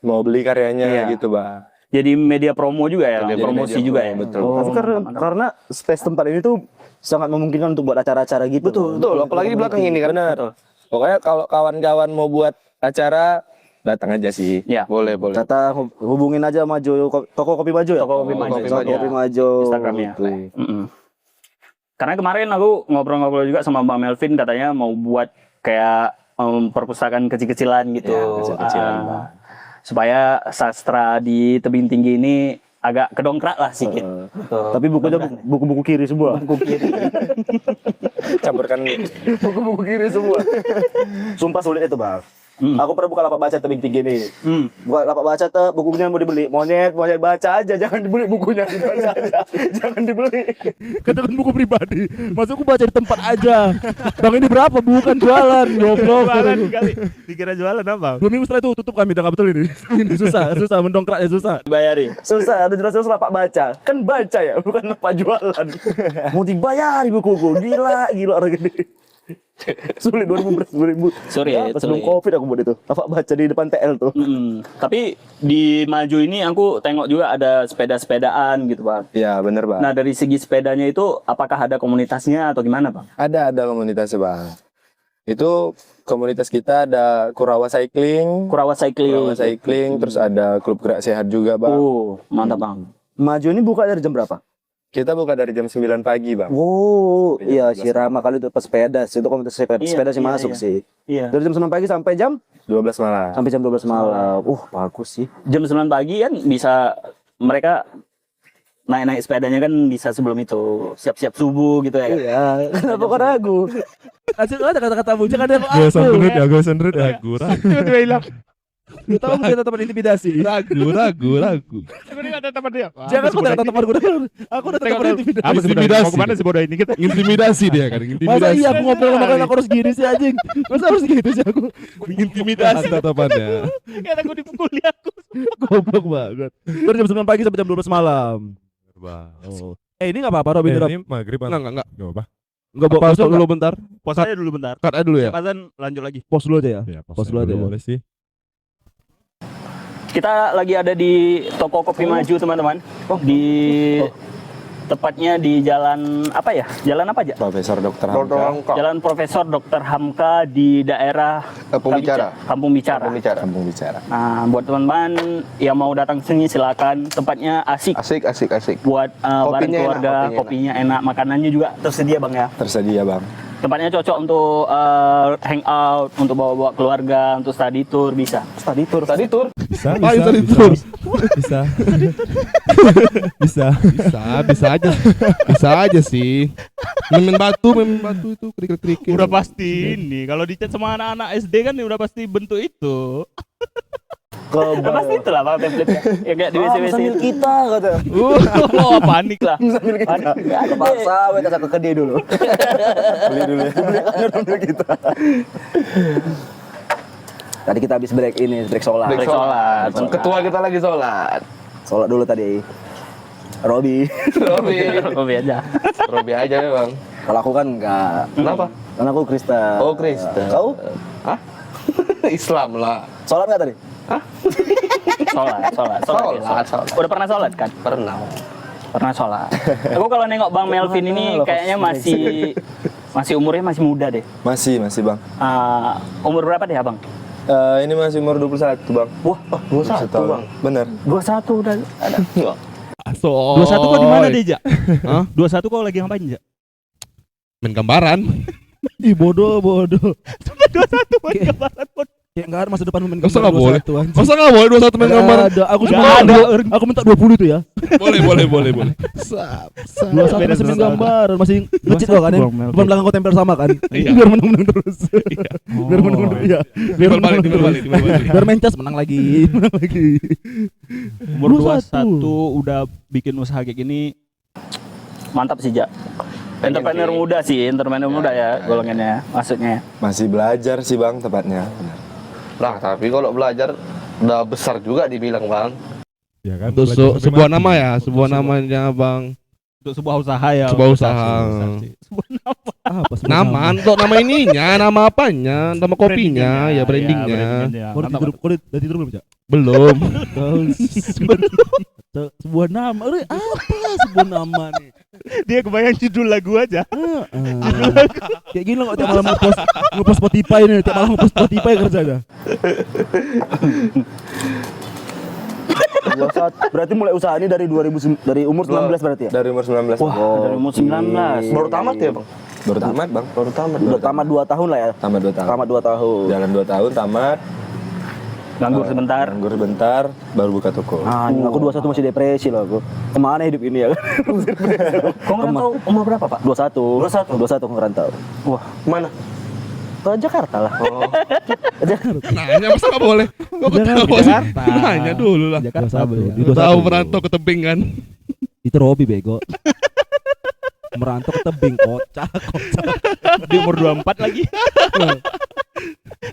mau beli karyanya Iya. gitu bang. jadi media promo juga ya, Jadi promosi media juga promo, ya. betul. Tapi karena space tempat ini tuh sangat memungkinkan untuk buat acara-acara gitu. Betul, apalagi di belakang ini kan. Benar. Pokoknya kalau kawan-kawan mau buat acara, datang aja sih. Ya. Boleh. Kata hubungin aja Majo, toko kopi Majo ya? Toko Kopi Majo. Toko Kopi Majo. Instagramnya. Gitu. Karena kemarin aku ngobrol-ngobrol juga sama Mbak Melvin, katanya mau buat kayak perpustakaan kecil-kecilan gitu. Ya, kecil-kecilan, Ah, Bang. supaya sastra di tebing tinggi ini agak kedongkrak lah sedikit. Tapi bukunya buku-buku kiri semua. Buku kiri. Campurkan Buku-buku kiri semua. Sumpah sulit itu bang. Aku pernah buka lapak baca tebing tinggi nih. Buka lapak baca tuh, bukunya mau dibeli. Monyet baca aja, jangan dibeli bukunya. Baca aja. Jangan dibeli. Katakan buku pribadi. Masuk aku baca di tempat aja. Bang ini berapa? Bukan jualan. Goblok. Jualan kali. Dikira jualan apa? 2 minggu setelah itu tutup kami, udah betul ini. Ini susah mendongkraknya susah. Bayari. Susah, ada jelas-jelas lapak baca. Kan baca ya, bukan lapak jualan. Mau dibayari bukuku. Gila orang gini. Sulit 2000. Sorry ya, Pas sebelum Covid aku buat itu. Lapak baca di depan TL tuh. Tapi di Maju ini aku tengok juga ada sepeda-sepedaan gitu Bang. Iya, bener Bang. Nah dari segi sepedanya itu apakah ada komunitasnya atau gimana Bang? Ada komunitasnya Bang. Itu komunitas kita ada Kurawa Cycling, Kurawa Cycling. terus ada klub gerak sehat juga Bang. Mantap Bang. Maju ini buka dari jam berapa? Kita buka dari jam 9 pagi Bang. Iya si Rama kali itu pas sepeda, itu komunitas sepeda sih masuk sih. Iya. Dari jam 9 pagi sampai jam 12 malam. sampai jam 12 malam. Bagus sih. Jam 9 pagi kan bisa mereka naik sepedanya kan bisa sebelum itu siap-siap subuh gitu ya. Iya, kenapa kok ragu? Asik ada kata-kata bujang ada yang Gue sendrit ya, gue sendrit ya. Tiba-tiba hilang. Lu tahu kita teman intimidasi. Ragu. Sebenarnya ada teman dia. Jangan aku kata teman gue. Aku udah teman intimidasi. Apa sebenarnya? Mau kemana sih bodoh ini kita? Intimidasi dia kan, Masa intimidasi. iya aku ngobrol sama kalian aku harus gini sih anjing. Masa harus gitu sih aku. Intimidasi tatapannya. Kayak aku dipukuli aku. Goblok banget. Dari jam 9 pagi sampai jam 12 malam. Oh. Ini enggak apa-apa Robin Rob. Ini maghrib Bang. Enggak. Gak apa. Enggak Apa stop dulu bentar? Pos aja dulu bentar. Cut aja dulu ya. Azan lanjut lagi. Pos dulu aja ya. Ya, Pos dulu aja. Ya. boleh sih. Kita lagi ada di toko kopi Maju teman-teman. Di tepatnya di jalan apa ya? Jalan apa aja? Profesor Dr. Hamka. Jalan Profesor Dr. Hamka di daerah Kampung Bicara. Kampung Bicara. Kampung Bicara. Nah, buat teman-teman yang mau datang sini silakan. Tempatnya asik. Asik. Buat bareng Kopinya keluarga, enak, kopinya enak, makanannya juga tersedia Bang ya. Tersedia Bang. Tempatnya cocok untuk hangout, untuk bawa-bawa keluarga, untuk study tour bisa. Study tour. Bisa. Bisa. Bisa aja sih. Main batu itu kerikil-kerikil. Udah pasti ini. Kalau dicat sama anak-anak SD kan udah pasti bentuk itu. Pasti itulah Bang template-nya. Ya kayak di WC-WC sambil itu. kita kata. Panik lah. Sambil kita. Terpaksa kita ke dia dulu. Beli dulu ya. Beli kita. Tadi kita habis break sholat. Break sholat. Ketua kita lagi sholat. Sholat dulu tadi. Robi aja. Robi aja ya Bang. Kalau aku kan enggak. Kenapa? Karena aku Kristen. Oh Kristen. Kau? Hah? Islam lah. Sholat nggak tadi? Sholat. Udah pernah sholat kan? Pernah sholat. Aku kalau nengok Bang Melvin ini kayaknya masih umurnya masih muda deh. Masih Bang. Umur berapa deh Abang? Ini masih umur 21 Bang. Wah, 21 Bang. Bener. 21 udah ada. 21 kok di mana deh, Jak? Hah? 21 kok lagi ngapain, Jak? Main gambaran. Ih bodoh. 21 main gambaran. Kayak enggak ada masa depan main Masa gambar nggak boleh? 21 anjing. Masa nggak boleh 21 main gambaran? Ada, aku Nggak cuma ada. Aku minta 20 itu ya. Boleh. 21 masih main gambar, masih ngecit kok kan ya. Depan belakang kau tempel sama kan. Iya. Biar menang terus. Biar menang terus ya. Dibalik. Biar main cas menang lagi. Umur 21 udah bikin usaha kayak gini. Mantap sih, Jak. Entrepreneur muda ya golongannya maksudnya. Masih belajar sih Bang tepatnya. Lah, tapi kalau belajar udah besar juga dibilang Bang. Ya kan. Untuk belajar sampai sebuah mati. nama ya, sebuah namanya Bang. Untuk sebuah usaha ya. Sebuah besar usaha. sih, besar sih. Sebuah nama. Apa sih? Nama, untuk nama ininya, nama apanya, nama kopinya, ya brandingnya. Kau udah tidur belum, Cak? Belum. Sebuah nama. Apa sebuah nama nih? Dia kebayang judul lagu aja. Kayak gini loh tiap malam ngepost Spotify nih, tiap malam ngepost Spotify kerjanya. 21. Berarti mulai usaha ini dari dari umur 19 berarti ya? Dari umur 19. Wah, dari umur 19. Baru tamat ya Bang? Baru tamat Bang. Udah tamat 2 tahun lah ya. Tamat 2 tahun. Tamat 2 tahun. Jalan 2 tahun tamat. Nganggur sebentar. Nganggur sebentar baru buka toko. Aku 21 masih depresi loh aku. Kemana hidup ini ya? Kau nggak tahu umur berapa, Pak? 21 aku ngerantau. Wah, Mana? Ke Jakarta lah. Nanya masa nggak boleh? Kok ketawa sih? Nanya dulu lah. Jakarta beliau. Di 21. Tahu merantau ke tebing kan? Itu Robi bego. Merantau ke tebing, kocak. Di umur 24 lagi.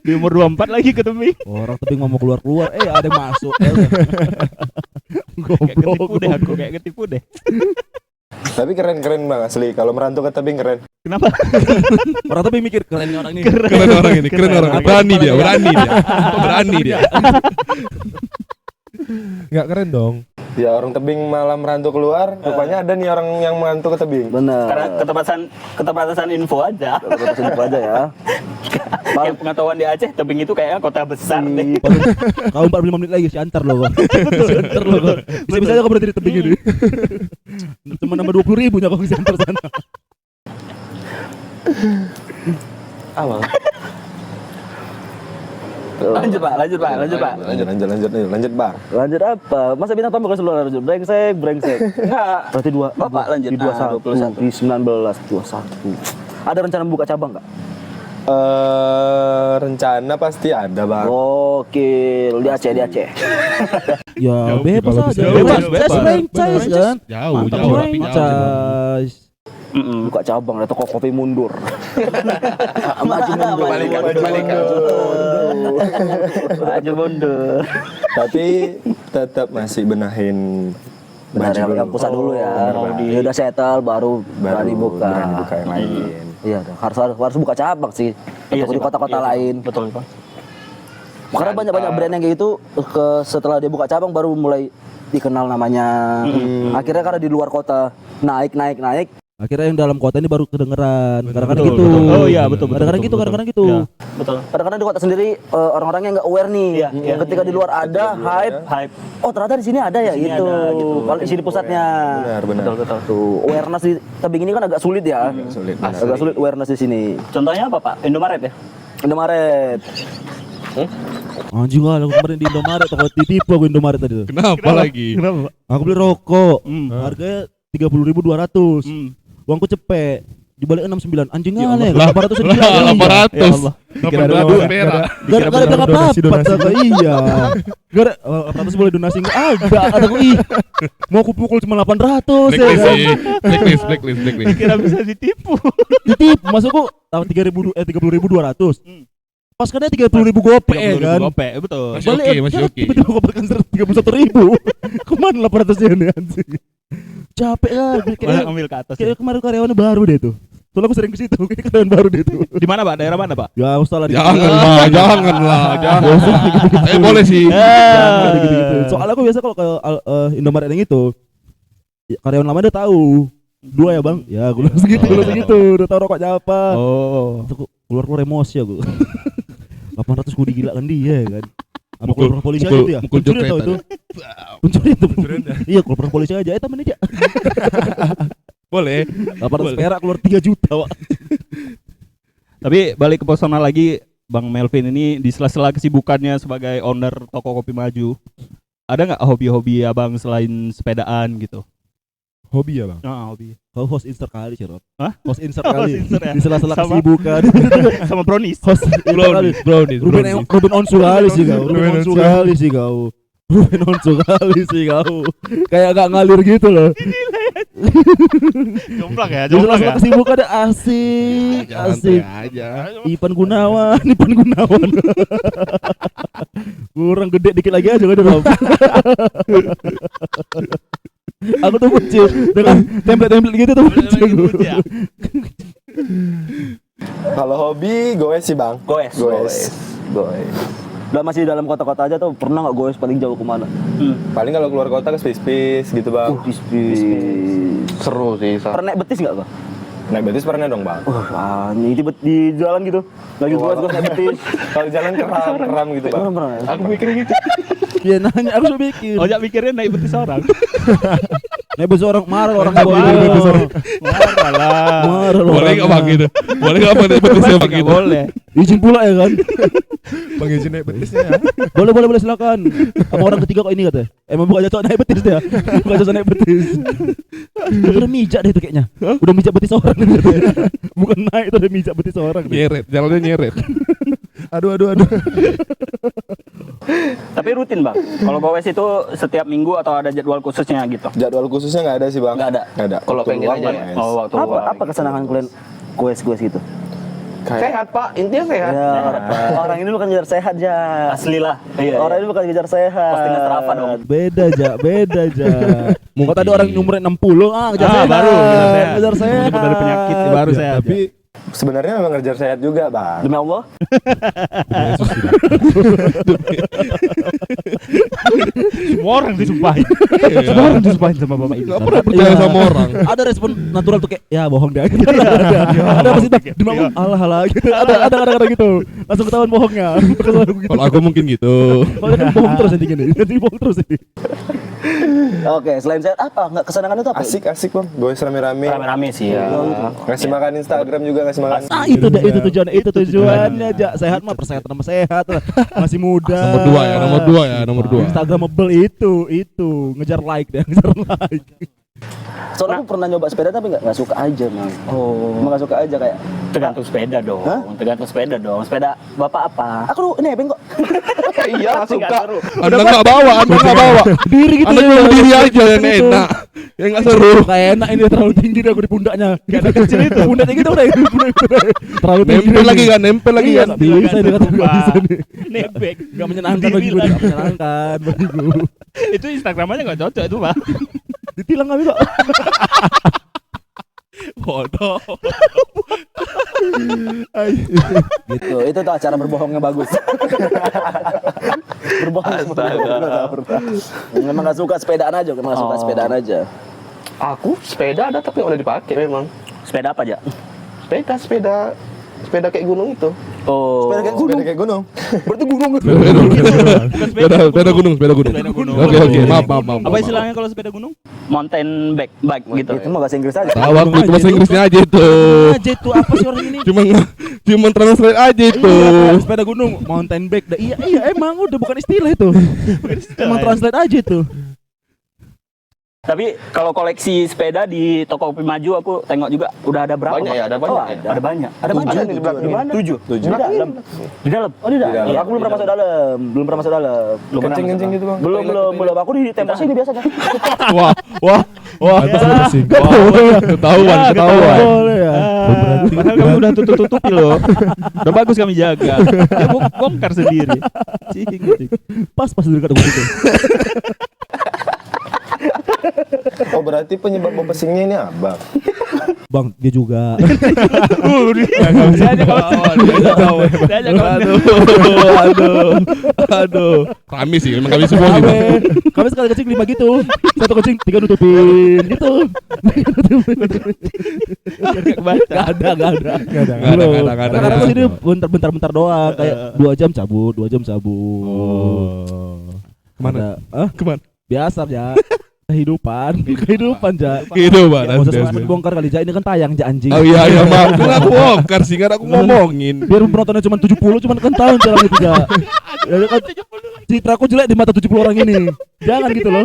Di umur 24 lagi ke tebing. Orang tebing mau keluar, ada yang masuk. Kayak ketipu deh aku, kayak ketipu deh. Tapi keren bang asli. Kalau merantau ke tebing keren. Kenapa? Orang tebing mikir keren nih orang ini. Keren orang ini, keren orang. Berani dia. Nggak keren dong. Ya orang tebing malah merantau keluar. Rupanya ada nih orang yang merantau ke tebing. Benar. Karena keterbatasan info aja. Itu aja ya. Kayak pengetahuan di Aceh, tebing itu kayaknya kota besar deh. Kau 45 menit lagi si antar lo kok. Antar lo kok. Bisa-bisa aja kau berhenti di tebing ini. Cuma nambah 20.000 nya kau bisa antar sana. Awal. Lanjut pak. Lanjut bang. Lanjut apa? Masa bintang tamu ke seluruh lanjut. Brengsek. Enggak. Berarti Bapak lanjut. Di 21, di 19, 21. Ada rencana buka cabang nggak? Rencana pasti ada bang. Oke, di Aceh. Ya bebas kalau aja. bisa. Bebas. Bebas. Franchise kan. Jauh, Mantap, jauh. tapi Jauh. Franchise. Buka cabang ada toko kopi mundur. Maju mundur. Tapi tetap masih benahin Benar baju yang pusat dulu ya. Dia udah settle baru berani buka. berani buka yang lain. Iya, harus buka cabang sih. Iya Atau di sih, Pak. kota-kota Iya, lain. Betul pak. Karena banyak brand yang kayak gitu setelah dia buka cabang baru mulai dikenal namanya. Akhirnya karena di luar kota naik. Akhirnya yang dalam kota ini baru kedengeran. Kadang-kadang Betul, gitu. betul. Oh iya, betul. Kadang-kadang gitu, kadang-kadang gitu. Iya. Betul. Kadang-kadang di kota sendiri orang-orangnya nggak aware nih. Iya. Ketika di luar ada hype. Oh ternyata di sini ada ya Di sini gitu. ada, gitu. Kalau di sini pusatnya. Benar. Betul. Tuh awareness di tebing ini kan agak sulit ya. Sulit. Agak sulit awareness di sini. Contohnya apa pak? Indomaret ya? Indomaret. Anjing lah, aku kemarin di Indomaret, toko ditipu aku Indomaret tadi tuh. Kenapa lagi? Kenapa? Aku beli rokok, harganya 30.200. Uangku cepet, dibalik 69. Anjing aneh, 800 Lah, 800. Ya Allah. 800 perak. Gara-gara bilang apa-apa, iya. Gara 800 boleh donasi enggak ada, kataku ih. Mau aku pukul cuma 800 ya kan. Blacklist. Kira bisa ditipu. Ditipu, maksudku tahun 30.200. Pas kan 30.000 gopek ya kan. Gopek, betul. Masih oke. Tiba-tiba gopek kan 31.000. Kemana 800 yen anjing. Capek kan. Malah ambil ke atas. Kayak kemarin karyawannya baru deh tuh. Soalnya aku sering ke situ, kayak karyawan baru deh tuh. Di mana pak? Daerah mana pak? Ya usah lah. Jangan. Boleh sih. Jangan gitu-gitu. Soalnya aku biasa kalau ke Indomaret yang itu, karyawan lama dia tahu. 2 ya bang? Ya gue langsung segitu. Udah tau rokoknya apa. Oh. Aku keluar emosi aku. 800 gue digilakan dia kan. Apa keluar polisi aja itu ya? Mukul Pencuri tau itu. Pencuri itu. Iya keluar polisi aja. Temen aja. Boleh. 800 perak keluar 3 juta Wak. Tapi balik ke personal lagi, Bang Melvin ini di sela-sela kesibukannya sebagai owner toko kopi maju, ada nggak hobi-hobi abang selain sepedaan gitu? Hobi ya bang. Hobi. Kau host insert kali Cerot. Hah? Host insert kali. Host insert ya? Di sela-sela Sama- kesibukan. Sama brownies. Host insert kali. Ruben Onsu kali sih kau. Ruben Onsu kali sih kau. Ruben Onsu kali sih kau. Kayak gak ngalir gitu loh. Jomplang ya, Di sela-sela kesibukan ada asik. aja. Ipan Gunawan. Kurang gede dikit lagi aja kan Rob. Aku tuh benci dengan template-template gitu tuh benci aku. Kalau hobi goes sih bang. Goes. Udah masih dalam kota-kota aja tuh pernah nggak goes paling jauh kemana? Paling kalau keluar kota ke space gitu bang. Bis. Seru sih. Pernah naik betis nggak bang? Naik betis pernah dong bang. Ini di jalan gitu. Lagi goes naik betis. Kalau jalan keram gitu bang. Pernah. Aku mikir gitu. Dia nanya aku sudah mikir. Ojak mikirnya naik betis orang. Naik bus orang marah orang Marah lah. Marah Boleh nggak bang gitu? Boleh nggak bang betisnya bang gitu? Boleh. Izin pula ya kan? Bang izin naik betisnya ya. Boleh silakan. Sama orang ketiga kok ini katanya. Emang bukan jatuh naik betis dia. Bukan jatuh naik betis. Itu udah mijak deh itu kayaknya. Udah mijak betis orang. Bukan naik itu udah mijak betis orang. Nyeret, jalannya nyeret. Aduh. Tapi rutin bang. Kalau gowes itu setiap minggu atau ada jadwal khususnya gitu? Jadwal khususnya nggak ada sih bang. Nggak ada. Nggak ada. Kalau Waktu pengen luang aja kan, ya. Mas. Oh waktu luang. Apa kesenangan kalian goes gitu? Sehat pak, intinya sehat. Ya, orang ini bukan ngejar sehat ya. Asli lah. Iya, Orang ini bukan ngejar sehat. Postingan Strava dong. Beda aja. Mau tadi orang umurnya 60 ngejar sehat. baru ngejar Ngejar sehat. Sembuh dari penyakit baru Ya, sehat. tapi Sebenarnya memang ngejar sehat juga bang. Demi Allah. Semua orang disumpahin. Semua orang disumpahin sama bapak ini. Gak pernah percaya sama orang. Ada respon natural tuh kayak ya bohong deh. Ada pasti demi Allah alah gitu. Ada gitu. Langsung ketahuan bohongnya. Kalau aku mungkin gitu. Kalau kan bohong terus nanti gini. Nanti bohong terus ini. Oke, selain sehat apa? Nggak kesenangan itu apa? Asik bang. Goes rame-rame. Rame-rame sih ya. Ngasih makan Instagram juga ngasih makan. Ah itu tujuannya aja. Sehat mah persehatan sama sehat. Masih muda. Nomor dua. Instagramable itu ngejar like deh, ngejar like. Soalnya aku pernah nyoba sepeda tapi nggak suka aja, Mang. Oh. Emang nggak suka aja kayak. Tergantung sepeda dong. Hah? Tergantung sepeda dong. Sepeda bapak apa? Aku nebeng kok. Iya, suka. Anda nggak bawa. Diri gitu. Anda cuma berdiri aja yang enak. Yang nggak seru. Kayak enak ini terlalu tinggi deh aku di pundaknya. Kayak anak kecil itu. Pundaknya gitu udah. Terlalu tinggi. Nempel lagi kan. Bisa dia kata nggak bisa nih. Nebek. Gak menyenangkan bagi gue. Gak menyenangkan bagi gue. Itu Instagramnya nggak cocok itu pak. Ditilang kami kok. Bodoh. Gitu. Itu tuh cara berbohongnya bagus. Berbohong. Memang nggak suka sepedaan aja. Memang nggak suka sepedaan aja. Aku sepeda ada tapi nggak udah dipakai memang. Sepeda apa aja? Sepeda kayak gunung itu. Oh. Sepeda kayak gunung. Sepeda kayak gunung. Berarti gunung. Sepeda gunung. Oke. Maaf. Apa istilahnya kalau sepeda gunung? Mountain bike gitu. Itu mah bahasa Inggris aja. Tahu aku itu bahasa Inggrisnya aja itu. Aja itu apa sih orang ini? Cuma translate aja itu. Iya, sepeda gunung, mountain bike. Iya emang udah bukan istilah itu. Emang translate aja itu. Tapi kalau koleksi sepeda di toko Kopi Maju aku tengok juga udah ada berapa? Banyak Bang? ya, ada banyak. Oh, ada banyak. Ada banyak. Ada di belakang. Di mana? 7. Di dalam. Di dalam. Oh di dalam. Iya. Aku belum pernah masuk dalam. Belum pernah masuk dalam. Kencing gitu bang. Belum. Aku di tembok sini biasanya. Wah. Ketahuan. Boleh ya. Padahal kami udah tutup-tutupi loh. Udah bagus kami jaga. Ya bongkar sendiri. Cing. Pas dulu kata gue itu. Oh berarti penyebab bau pesingnya ini abang. Bang, dia juga. Saya aja kalau Aduh. Kami sih, memang kami semua gitu. Kami sekali kencing 5 gitu. 1 kencing 3 nutupin gitu. Gak ada. Karena aku sini bentar doang. Kayak 2 jam cabut. Kemana? Kemana? Biasa ya. Kehidupan ja. Kehidupan. Ya, usah sempat bongkar kali ja. Ini kan tayang ja anjing. Oh iya maaf. Kan aku bongkar sih, kan aku ngomongin. Biar penontonnya cuma 70, cuman kan tahun cara gitu ja. Ya kan citraku jelek di mata 70 orang ini. Jangan gitu loh.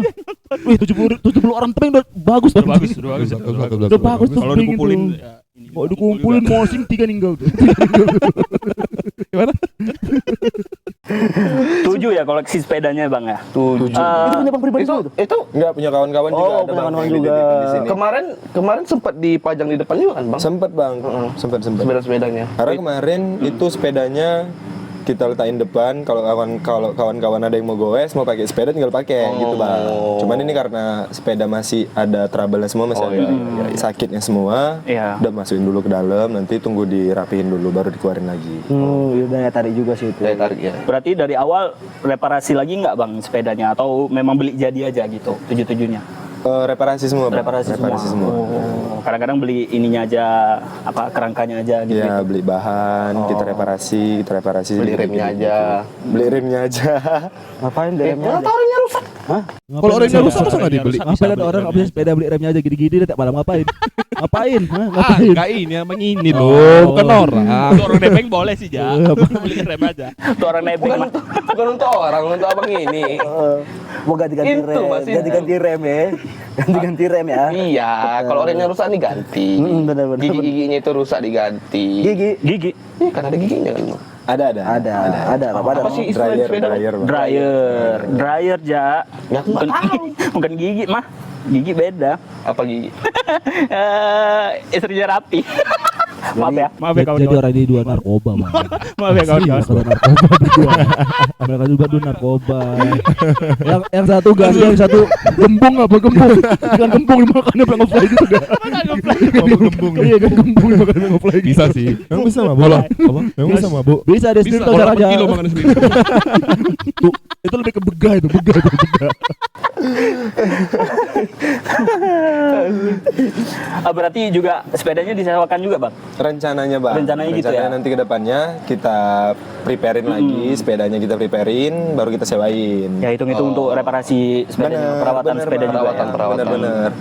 Wih 70 orang tebing udah bagus tuh. Udah bagus tuh. Kalau dikumpulin mau dikumpulin mosing 3 ninggal tuh. Gimana? 7 ya koleksi sepedanya Bang ya. 7. Itu punya bang pribadi semua tuh. Itu Enggak punya kawan-kawan juga Oh, ada punya bang. kawan-kawan yang juga. dititipin di sini. kemarin sempat dipajang di depan juga kan bang? Sempet bang. Sempet. Sepeda-sepedanya. Karena kemarin itu sepedanya kita letakin depan, kalau kawan-kawan ada yang mau goes mau pakai sepeda tinggal pakai gitu bang. Cuman ini karena sepeda masih ada trouble-nya semua, masih ada sakitnya semua. Iya. Udah masukin dulu ke dalam, nanti tunggu dirapihin dulu baru dikeluarin lagi. Daya tarik juga sih itu. Daya tarik ya. Berarti dari awal reparasi lagi nggak Bang sepedanya atau memang beli jadi aja gitu 7-7-nya? Reparasi semua bang. Reparasi semua. Oh, kadang-kadang beli ininya aja, apa kerangkanya aja gitu. Iya, beli bahan, kita reparasi. Beli remnya aja. Beli remnya aja. Ngapain deh? Remnya rusak. Kalau remnya rusak masa nggak dibeli? Ngapain ada orang nggak punya sepeda beli remnya aja gini-gini tiap malam ngapain? Ngapain? Hah? Ngapain? Enggak ini emang ini loh, bukan orang. Untuk orang nebeng boleh sih, Ja. Beli rem aja. Itu orang nebeng. Bukan untuk orang, untuk abang ini. Mau ganti-ganti Itu rem, masih- ganti-ganti rem ya. Ganti-ganti rem ya. Iya, kalau remnya rusak nih ganti. Benar-benar. Gigi-giginya itu rusak diganti. Gigi. Iya, kan ada giginya kan. Ada. Apa sih istilah sepeda? Bang. Dryer, Ja. Ya, aku nggak tahu. Bukan gigi, mah. Gigi beda. Apa gigi? Istrinya rapi. Maaf ya. Maaf ya Jadi kawan-kawan. orang ini dua narkoba, Bang. Maaf ya kawan-kawan. Kata narkoba berdua. Mereka juga dua narkoba. yang satu gas, yang satu gembung apa gembung? Kan gembung makannya pengen ngefly gitu dah. Mabuk gembung. Iya kan gembung makannya pengen ngefly. Bisa sih. Emang bisa mabuk? Apa? Emang bisa mabuk? Bisa di Bisa stream kalau aja. kilo makan sendiri. Tuh, itu lebih ke begah itu, begah. Berarti juga sepedanya disewakan juga, Bang? Rencananya bang. Rencananya gitu ya? Nanti ke depannya kita preparein lagi, sepedanya kita preparein, baru kita sewain. Ya hitung-hitung untuk reparasi sepedanya, perawatan sepeda juga. Perawatan, Ya. perawatan. Bener.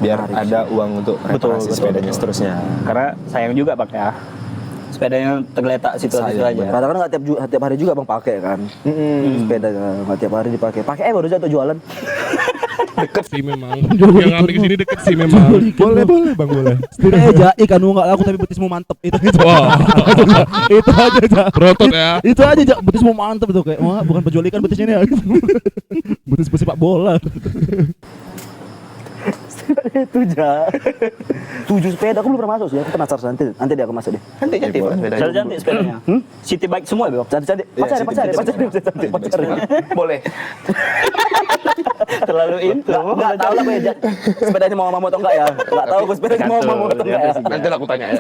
Biar ada uang untuk reparasi sepedanya seterusnya. Karena sayang juga, Bang ya. Sepedanya tergeletak situ-situ aja. Karena kan nggak tiap hari juga Bang pakai kan. Sepeda nggak tiap hari dipakai. Pakai baru jatuh jualan. Deket sih memang. Yang ngambil ke sini deket sih memang. Boleh bang, boleh. Aja ikan nggak laku tapi betismu mantep itu. Wah, Itu aja aja. berotot ya. Itu aja aja betismu mantep itu kayak wah bukan penjual ikan betisnya ini ya. Betis pesepak bola. Itu aja. 7 sepeda aku belum pernah masuk sih. Aku penasaran nanti dia aku masuk deh. Cantik Pak sepedanya. Cantik sepedanya. City bike semua, Bang. Cantik. Pacar. Boleh. Terlalu itu. Enggak tahu lah ya. Sepedanya mau atau enggak ya? Enggak tahu aku sepedanya mau atau enggak ya. Nanti aku tanya ya.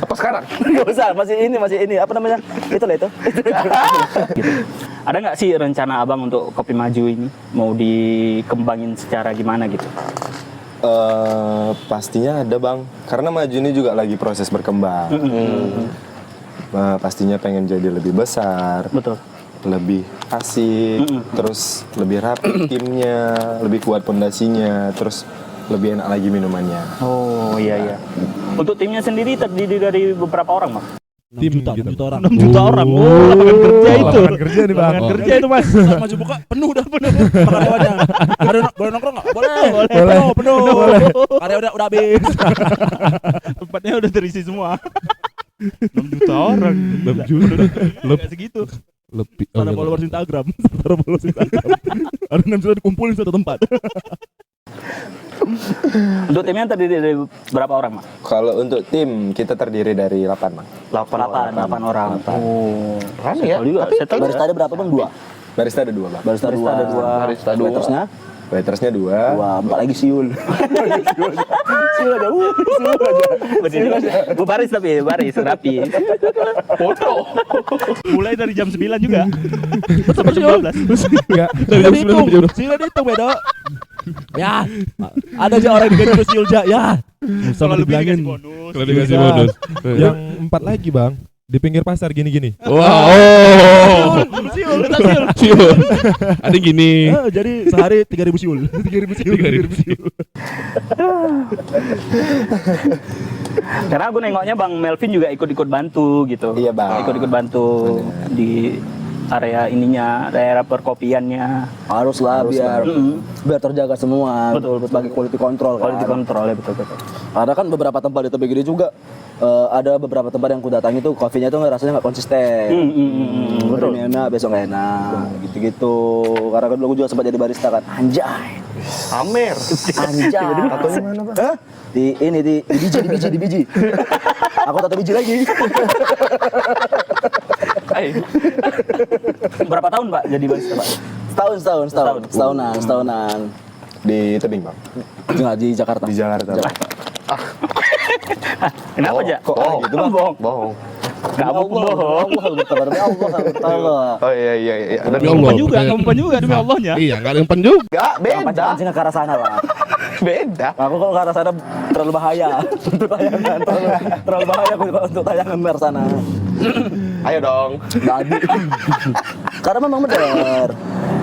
Apa sekarang? Enggak usah, masih ini apa namanya? Itu lah itu. Gitu. Ada nggak sih rencana Abang untuk Kopi Maju ini mau dikembangin secara gimana gitu? Pastinya ada bang, karena Maju ini juga lagi proses berkembang. Pastinya pengen jadi lebih besar, Betul. lebih asik, terus lebih rapi timnya, lebih kuat pondasinya, terus lebih enak lagi minumannya. Oh iya. Untuk timnya sendiri terdiri dari beberapa orang, Bang? 6 juta orang. 6 juta orang. Oh, lapangan kerja itu. Lapangan kerja nih bang. Lapangan kerja itu, Mas. Maju buka penuh penuh. Karyawannya. Boleh nongkrong enggak? Boleh. Penuh. Karyawan udah habis. Tempatnya udah terisi semua. 6 juta orang. 6 juta. Lebih segitu. Lebih. Ada followers Instagram. Ada 6 juta dikumpulin di satu tempat. Untuk timnya terdiri dari berapa orang, Mak? Kalau untuk tim kita terdiri dari 8 bang. 8 orang. Oh. Rame ya. Settle juga. Settle Barista ada berapa Bang? 2. Barista ada 2 bang. Barista 2. Barista 2. Waitersnya? Waitersnya 2. 4 lagi siul. Siul ada. Siul aja. Bu baris tapi baris rapi. Foto. Mulai dari jam 9 juga. Sampai jam 12. Enggak. Dari jam 9 sampai jam 12. Siul itu beda. Ya, ada aja orang yang gaji siul ja. Ya. Kalau lebih dibilangin. dikasih bonus. Kalau dikasih bonus. Yang 4 lagi bang, di pinggir pasar gini-gini. Wow. Siul. Siul. Ada gini. Jadi sehari 3.000 siul. 3.000 siul. 3.000 siul. Karena aku nengoknya Bang Melvin juga ikut-ikut bantu gitu. Iya, Bang. Ikut-ikut bantu di area ininya, daerah perkopiannya. Haruslah biar terjaga semua. Betul. Sebagai quality control kan. Quality control ya betul. Karena kan beberapa tempat di Tebet gini juga ada beberapa tempat yang ku datangi tuh kopinya tuh rasanya nggak konsisten. Hari ini enak, besok nggak enak, gitu-gitu. Karena kan dulu aku juga sempat jadi barista kan. Anjay. Amer. Anjay. Tatonya mana, Pak? Hah? Di biji. Aku tato biji lagi. Berapa tahun Pak jadi barista Pak? Setahunan. Di tebing bang. Enggak di Jakarta. Di Jakarta. Bang. Kenapa aja? Kok gitu bang? Bohong. Kamu bohong. Allah. Oh iya. Demi Allah. Ngumpan juga demi Allahnya. Iya, enggak ada yang pen juga. Enggak, beda. Pancing ke arah sana lah. Beda. Aku kalau ke arah sana terlalu bahaya untuk tayangan. Terlalu bahaya aku untuk tayangan ke arah sana. Ayo dong. Jadi. Karena memang benar.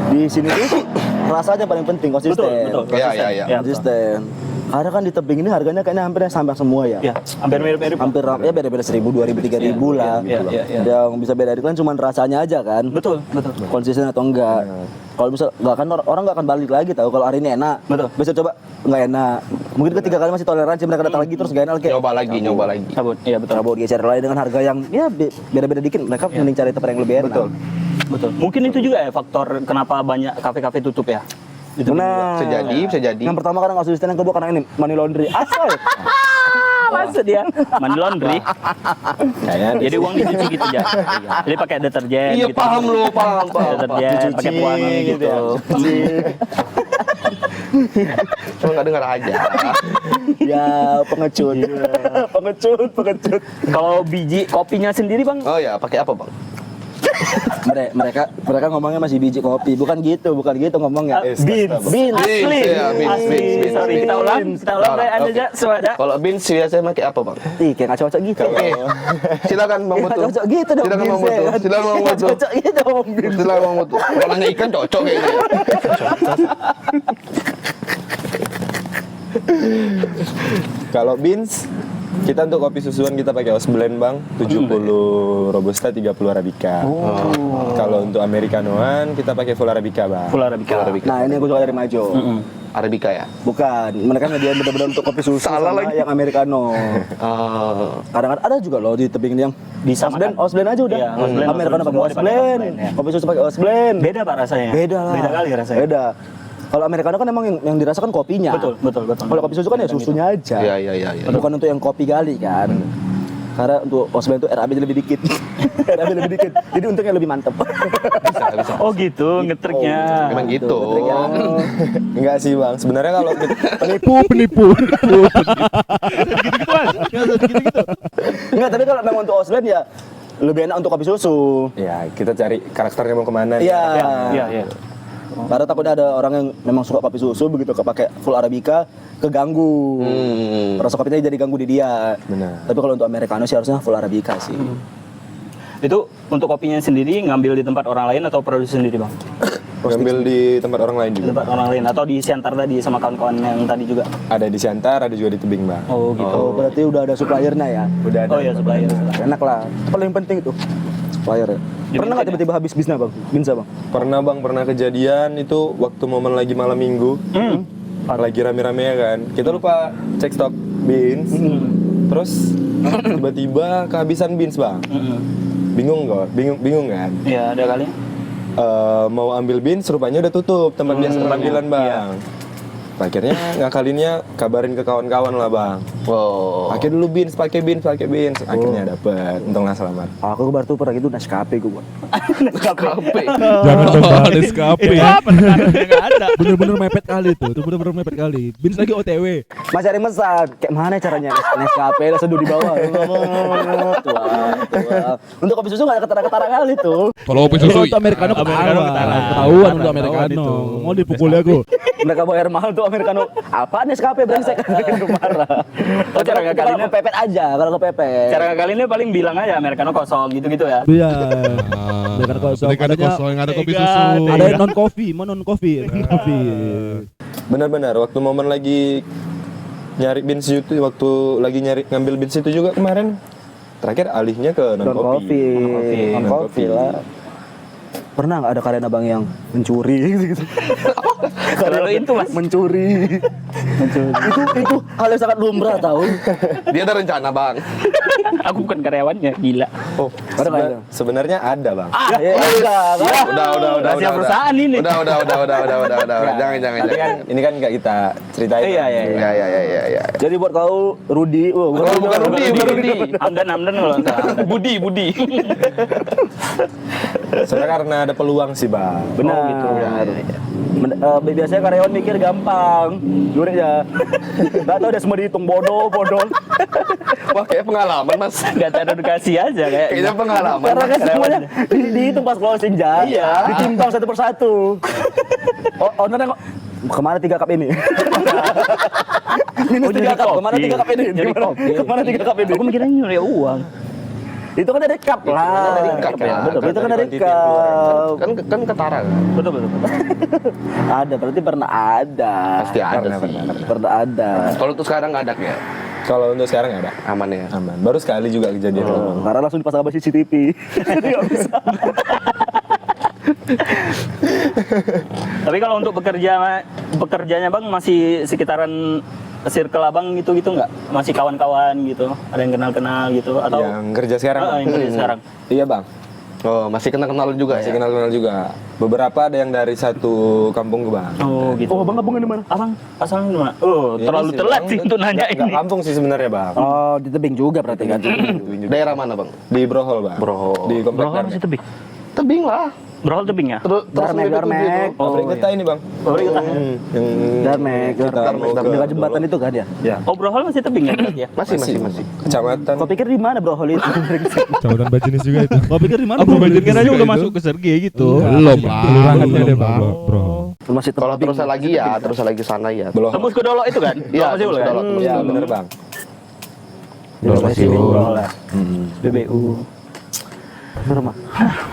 di sini tuh rasanya paling penting, konsisten. Betul. Iya. Ya, Konsisten. Karena kan di tebing ini harganya kayaknya hampir sama semua ya. Ya, hampir mirip-mirip. Hampir ya beda-beda 1.000, 2.000, 3.000 lah. Iya. Yang bisa beda itu kan cuma rasanya aja kan. Betul. Konsisten atau enggak. Kalau bisa nggak kan orang nggak akan balik lagi tahu kalau hari ini enak. Betul. Besok coba nggak enak. Mungkin ketiga kali masih toleransi, mereka datang lagi terus nggak enak kayak Nyoba lagi. Sabun. Iya, betul. Cabut geser lain dengan harga yang ya beda-beda dikit, mereka mending cari tempat yang lebih enak. Betul. Mungkin itu juga ya faktor kenapa banyak kafe-kafe tutup ya. Itu Nah, Bisa jadi. yang pertama karena nggak konsisten, yang kedua karena ini money laundry. Asal. maksud dia money laundry. Kayaknya Jadi uang dicuci gitu ya. Jadi pakai deterjen Iya, gitu. paham. Deterjen, pakai pewangi gitu. Cuma nggak dengar aja. Ya pengecut. pengecut. Kalau biji kopinya sendiri, Bang? Oh ya, pakai apa, Bang? mereka ngomongnya masih biji kopi, bukan gitu ngomongnya. Beans. Beans, ya, beans. Sorry, kita ulang kayak Anda aja suara. Kalau beans biasanya pakai apa, Bang? Ih, kayak nggak cocok gitu. Oke. Silakan Bang Nggak Mutu. cocok gitu dong. Silakan Bang beans ya Mutu. kan? Silakan Bang Nggak Mutu. cocok gitu dong. beans. Silakan Bang Mutu. Kalau nanya ikan cocok kayak gitu. kalau beans kita untuk kopi susuan kita pakai house blend bang, 70 robusta, 30 arabica. Kalau untuk americanoan kita pakai full arabica bang. Full Arabica. Nah, ini aku suka dari Majo. Arabica ya? Bukan, mereka nyediain bener-bener untuk kopi susu Salah sama lagi. yang americano. Kadang-kadang Ada juga loh di tebing yang Disamakan. house blend aja udah. Iya, house blend, Americano house pakai blend, house semua dipakai house blend, blend, ya. kopi susu pakai house blend. Beda Pak rasanya? Beda lah. Beda kali rasanya. Beda. Kalau americano kan emang yang dirasakan kopinya. Betul. Kalau kopi susu kan ya susunya aja. Iya. Bukan untuk yang kopi kali kan. Karena untuk house blend itu RAB lebih dikit. RAB lebih dikit. Jadi untungnya lebih mantep. bisa. Oh gitu, ngetriknya. Memang gitu. Enggak sih bang, sebenarnya kalau Penipu. Enggak, tapi kalau memang untuk house blend ya lebih enak untuk kopi susu. ya kita cari karakternya mau kemana. Iya. Iya. Karena takutnya ada orang yang memang suka kopi susu, begitu pakai full arabica keganggu. Rasa kopinya jadi ganggu di dia. Benar. Tapi kalau untuk americano sih harusnya full arabica sih. Itu untuk kopinya sendiri ngambil di tempat orang lain atau produksi sendiri, Bang? Ngambil di tempat orang lain Di juga. tempat orang lain atau di Siantar tadi sama kawan-kawan yang tadi juga. Ada di Siantar, ada juga di tebing bang. Oh gitu. Oh, berarti udah ada suppliernya ya? Udah ada. Oh iya, supplier. Enak lah. Itu paling penting itu. Supplier ya. Pernah nggak tiba-tiba habis bisnya bang? Binsa bang? Pernah bang, pernah kejadian itu waktu momen lagi malam minggu. Lagi rame-rame ya kan. Kita lupa cek stok beans. Terus tiba-tiba kehabisan beans bang. Bingung nggak? Bingung kan? Iya, ada kali. Mau ambil beans rupanya udah tutup tempat biasa pengambilan bang. Akhirnya ngakalinnya kabarin ke kawan-kawan lah bang. Wow. Pakai dulu beans, pakai beans. Akhirnya dapet, untunglah selamat. Aku baru tuh pernah gitu Nescafe gue. Kape. Jangan dong Bang. Itu apa negaranya nggak ada. Bener-bener mepet kali tuh. Itu bener-bener mepet kali. Bins lagi OTW. Masih ada mesan. Kayak mana caranya Nescafe lah seduh di bawah. Tua. Untuk kopi susu nggak ada ketara-ketara kali tuh. Kalau kopi Kalau susu untuk americano Americano ketahuan. ketara. Ketahuan untuk Ketahuan americano. itu. Mau dipukul aku. Mereka bawa air mahal tuh americano. Apa Nescafe brengsek? Itu marah. Oh, cara ngakalinnya- kalau kepepet aja, kalau kepepet. Cara ngakalinnya paling bilang aja americano kosong gitu-gitu ya. Iya. Americano kosong. Mereka ada Adanya- kosong, yang ada kopi Tega, susu. Ada yang non coffee, mau non coffee. Benar-benar waktu momen lagi nyari beans itu, waktu lagi ngambil beans itu juga kemarin terakhir alihnya ke non kopi. Non kopi lah. Pernah nggak ada karyawan abang yang mencuri gitu? Kalau itu Mas. Mencuri. itu hal yang sangat lumrah tahu. Dia ada rencana, Bang. Aku bukan karyawannya, gila. Oh, Ada nggak itu? sebenarnya ada bang. Ya enggak. Udah. Rahasia perusahaan ini. Udah. Jangan. Tapi kan ini kan nggak kita ceritain. Iya. Ya. Jadi buat kau Rudi, Bukan Rudi. Hamdan kalau nggak salah. Budi. Soalnya karena ada peluang sih bang. benar. Oh, gitu. Biasanya karyawan mikir gampang, juri ya. Gak tau udah semua dihitung bodoh. Wah, kayak pengalaman, Mas. Nggak teredukasi aja kayak. Kayaknya pengalaman. Karena kan semuanya dihitung pas closing ja. Iya. Ditimbang satu persatu. Ownernya kok kemana 3 cup ini? Minus Oh, 3 nyuri cup, kemana kopi. 3 cup ini? Nyuri kopi. Kemana 3 cup ini? Aku mikirnya nyuri uang. Itu kan dari cup lah. Dari cup ya. Betul, itu kan dari Kuantiti yang keluar. cup. Kan ketara kan? Betul. Ada, berarti pernah ada. Pasti ada sih. Pernah ada. Kalau untuk sekarang nggak ada ya? Kalau untuk sekarang nggak ada. Aman ya? Aman. Baru sekali juga kejadian. Karena langsung dipasang sama CCTV. Jadi nggak bisa. Tapi kalau untuk pekerjanya Bang masih sekitaran circle Abang gitu nggak? Masih kawan-kawan gitu? Ada yang kenal-kenal gitu atau Yang kerja sekarang. Bang? yang kerja sekarang? Iya bang. Oh, masih kenal-kenal juga Masih ya? kenal-kenal juga. Beberapa ada yang dari satu kampung ke bang. Oh gitu. Oh, Bang abangnya di mana? Abang asalnya di mana? Oh, Ini terlalu sih, telat Bang. sih untuk nanya Nggak ini. kampung sih sebenarnya bang. Oh, di tebing juga berarti kan. Daerah mana bang? Di Brohol bang. Brohol. Di komplek Brohol Darmek. masih tebing. Tebing lah. Brohol tebing ya? Terus Darmek. Pabrik kita ini bang. Pabrik kita. Yang Darmek, kita mau ke dekat jembatan itu kan ya? Ya. Oh, Brohol masih tebing ya berarti ya? Masih. Kecamatan. Kau pikir di mana bro Holi itu? Kecamatan Bajinis juga itu. Kau pikir di mana? Aku Bro? pikir aja juga udah itu. masuk ke Sergei gitu. Belum lah. Kelurahannya deh bang, bro. Masih Kalau tebing. terus lagi ya, terus lagi sana ya. Belum. Tembus ke Dolo itu kan? Iya, Masih tembus kan? ke Dolo, tembus Ya ke Dolo. bener bang. Terus masih Brohol lah. BBU. Bener mah.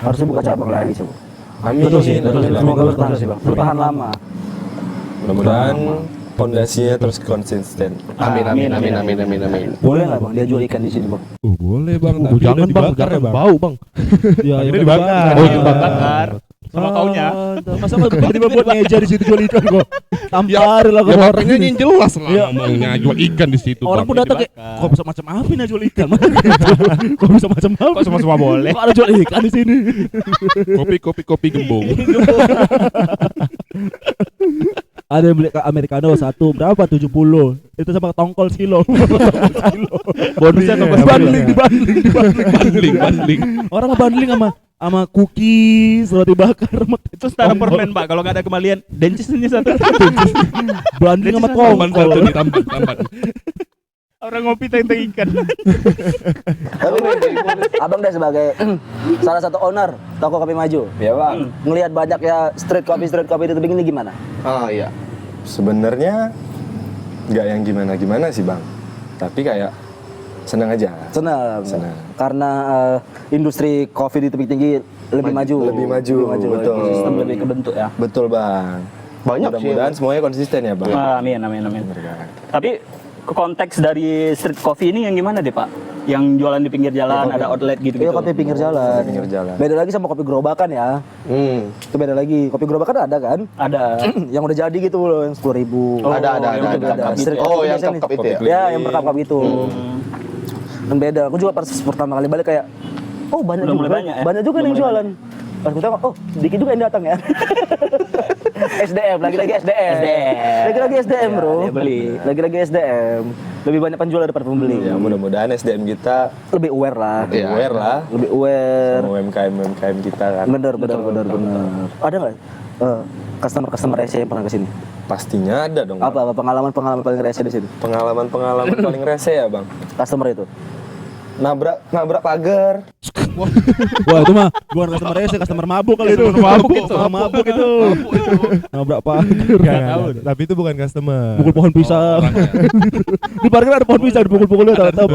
Harusnya buka cabang lagi coba. Amin. Semoga bertahan sih bang. Bertahan lama. Mudah-mudahan fondasinya terus konsisten. Amin. Boleh nggak bang dia jual ikan di sini bang? Boleh bang, Jangan jangan bang, dibakar ya, jangan Bang. bau bang. Ya, Akhirnya udah dibakar. dibakar. Oh, dibakar. Sama kaunya. Masa nggak tiba-tiba buat meja di situ jual ikan kok? Tampar lah Ya ke orang. makanya yang jelas lah Iya. ngomongnya jual ikan di situ. Orang Bang. pun datang kayak, dibakar. kok bisa macam apa nih jual ikan? Kok bisa macam apa? Kok semua boleh? Kok ada jual ikan di sini? Kopi gembung. Ada yang beli americano satu berapa 70 itu sama tongkol sekilo. Bonusnya Iya, Bandling. Orang ngebandling sama cookies roti bakar sama Itu setara permen Pak. Kalau nggak ada kembalian, dencis ini satu. bandling sama Tambahan satu tongkol. nih tambahan. Orang ngopi tentang ikan. Tapi abang deh sebagai salah satu owner toko kopi maju. Ya bang. Ngelihat banyak ya street kopi di tebing ini gimana? Ah iya. Sebenarnya nggak yang gimana-gimana sih bang. Tapi kayak senang aja. Senang. Senang. Karena industri kopi di tebing tinggi lebih maju. Lebih maju, betul. Sistem lebih kebentuk ya. Betul bang. Banyak sih. Mudah-mudahan semuanya konsisten ya bang. Amin. Tapi ke konteks dari street coffee ini yang gimana deh Pak? Yang jualan di pinggir jalan, ada outlet gitu-gitu. Iya kopi pinggir jalan. Pinggir jalan. Beda lagi sama kopi gerobakan ya. Itu beda lagi. Kopi gerobakan ada kan? Ada. Yang udah jadi gitu loh, yang 10.000. Ada. Street Oh, coffee yang biasanya cup-cup nih. itu ya? Ya, yang berkap-kap itu. Yang beda. Aku juga pas pertama kali balik kayak, oh banyak Udah juga. mulai banyak ya? Banyak juga Udah yang mulai jualan. Pas aku tengok, oh dikit juga yang datang ya. SDM, lagi-lagi SDM. Lagi-lagi SDM bro. dia beli. Lagi-lagi SDM. Lebih banyak penjual daripada pembeli. Ya mudah-mudahan SDM kita Lebih aware lah. lebih aware lah Lebih aware. sama UMKM kita kan. Bener. Ada nggak customer rese yang pernah kesini? Pastinya ada dong. Bang. Apa pengalaman paling rese di sini? Pengalaman paling rese ya bang. Customer itu? Nabrak pagar. Wah itu mah bukan customer rese, customer mabuk kali itu. Customer mabuk itu. Nabrak pagar. Tapi itu bukan customer. Pukul pohon pisang. Di parkir ada pohon pisang dipukul-pukulnya tahu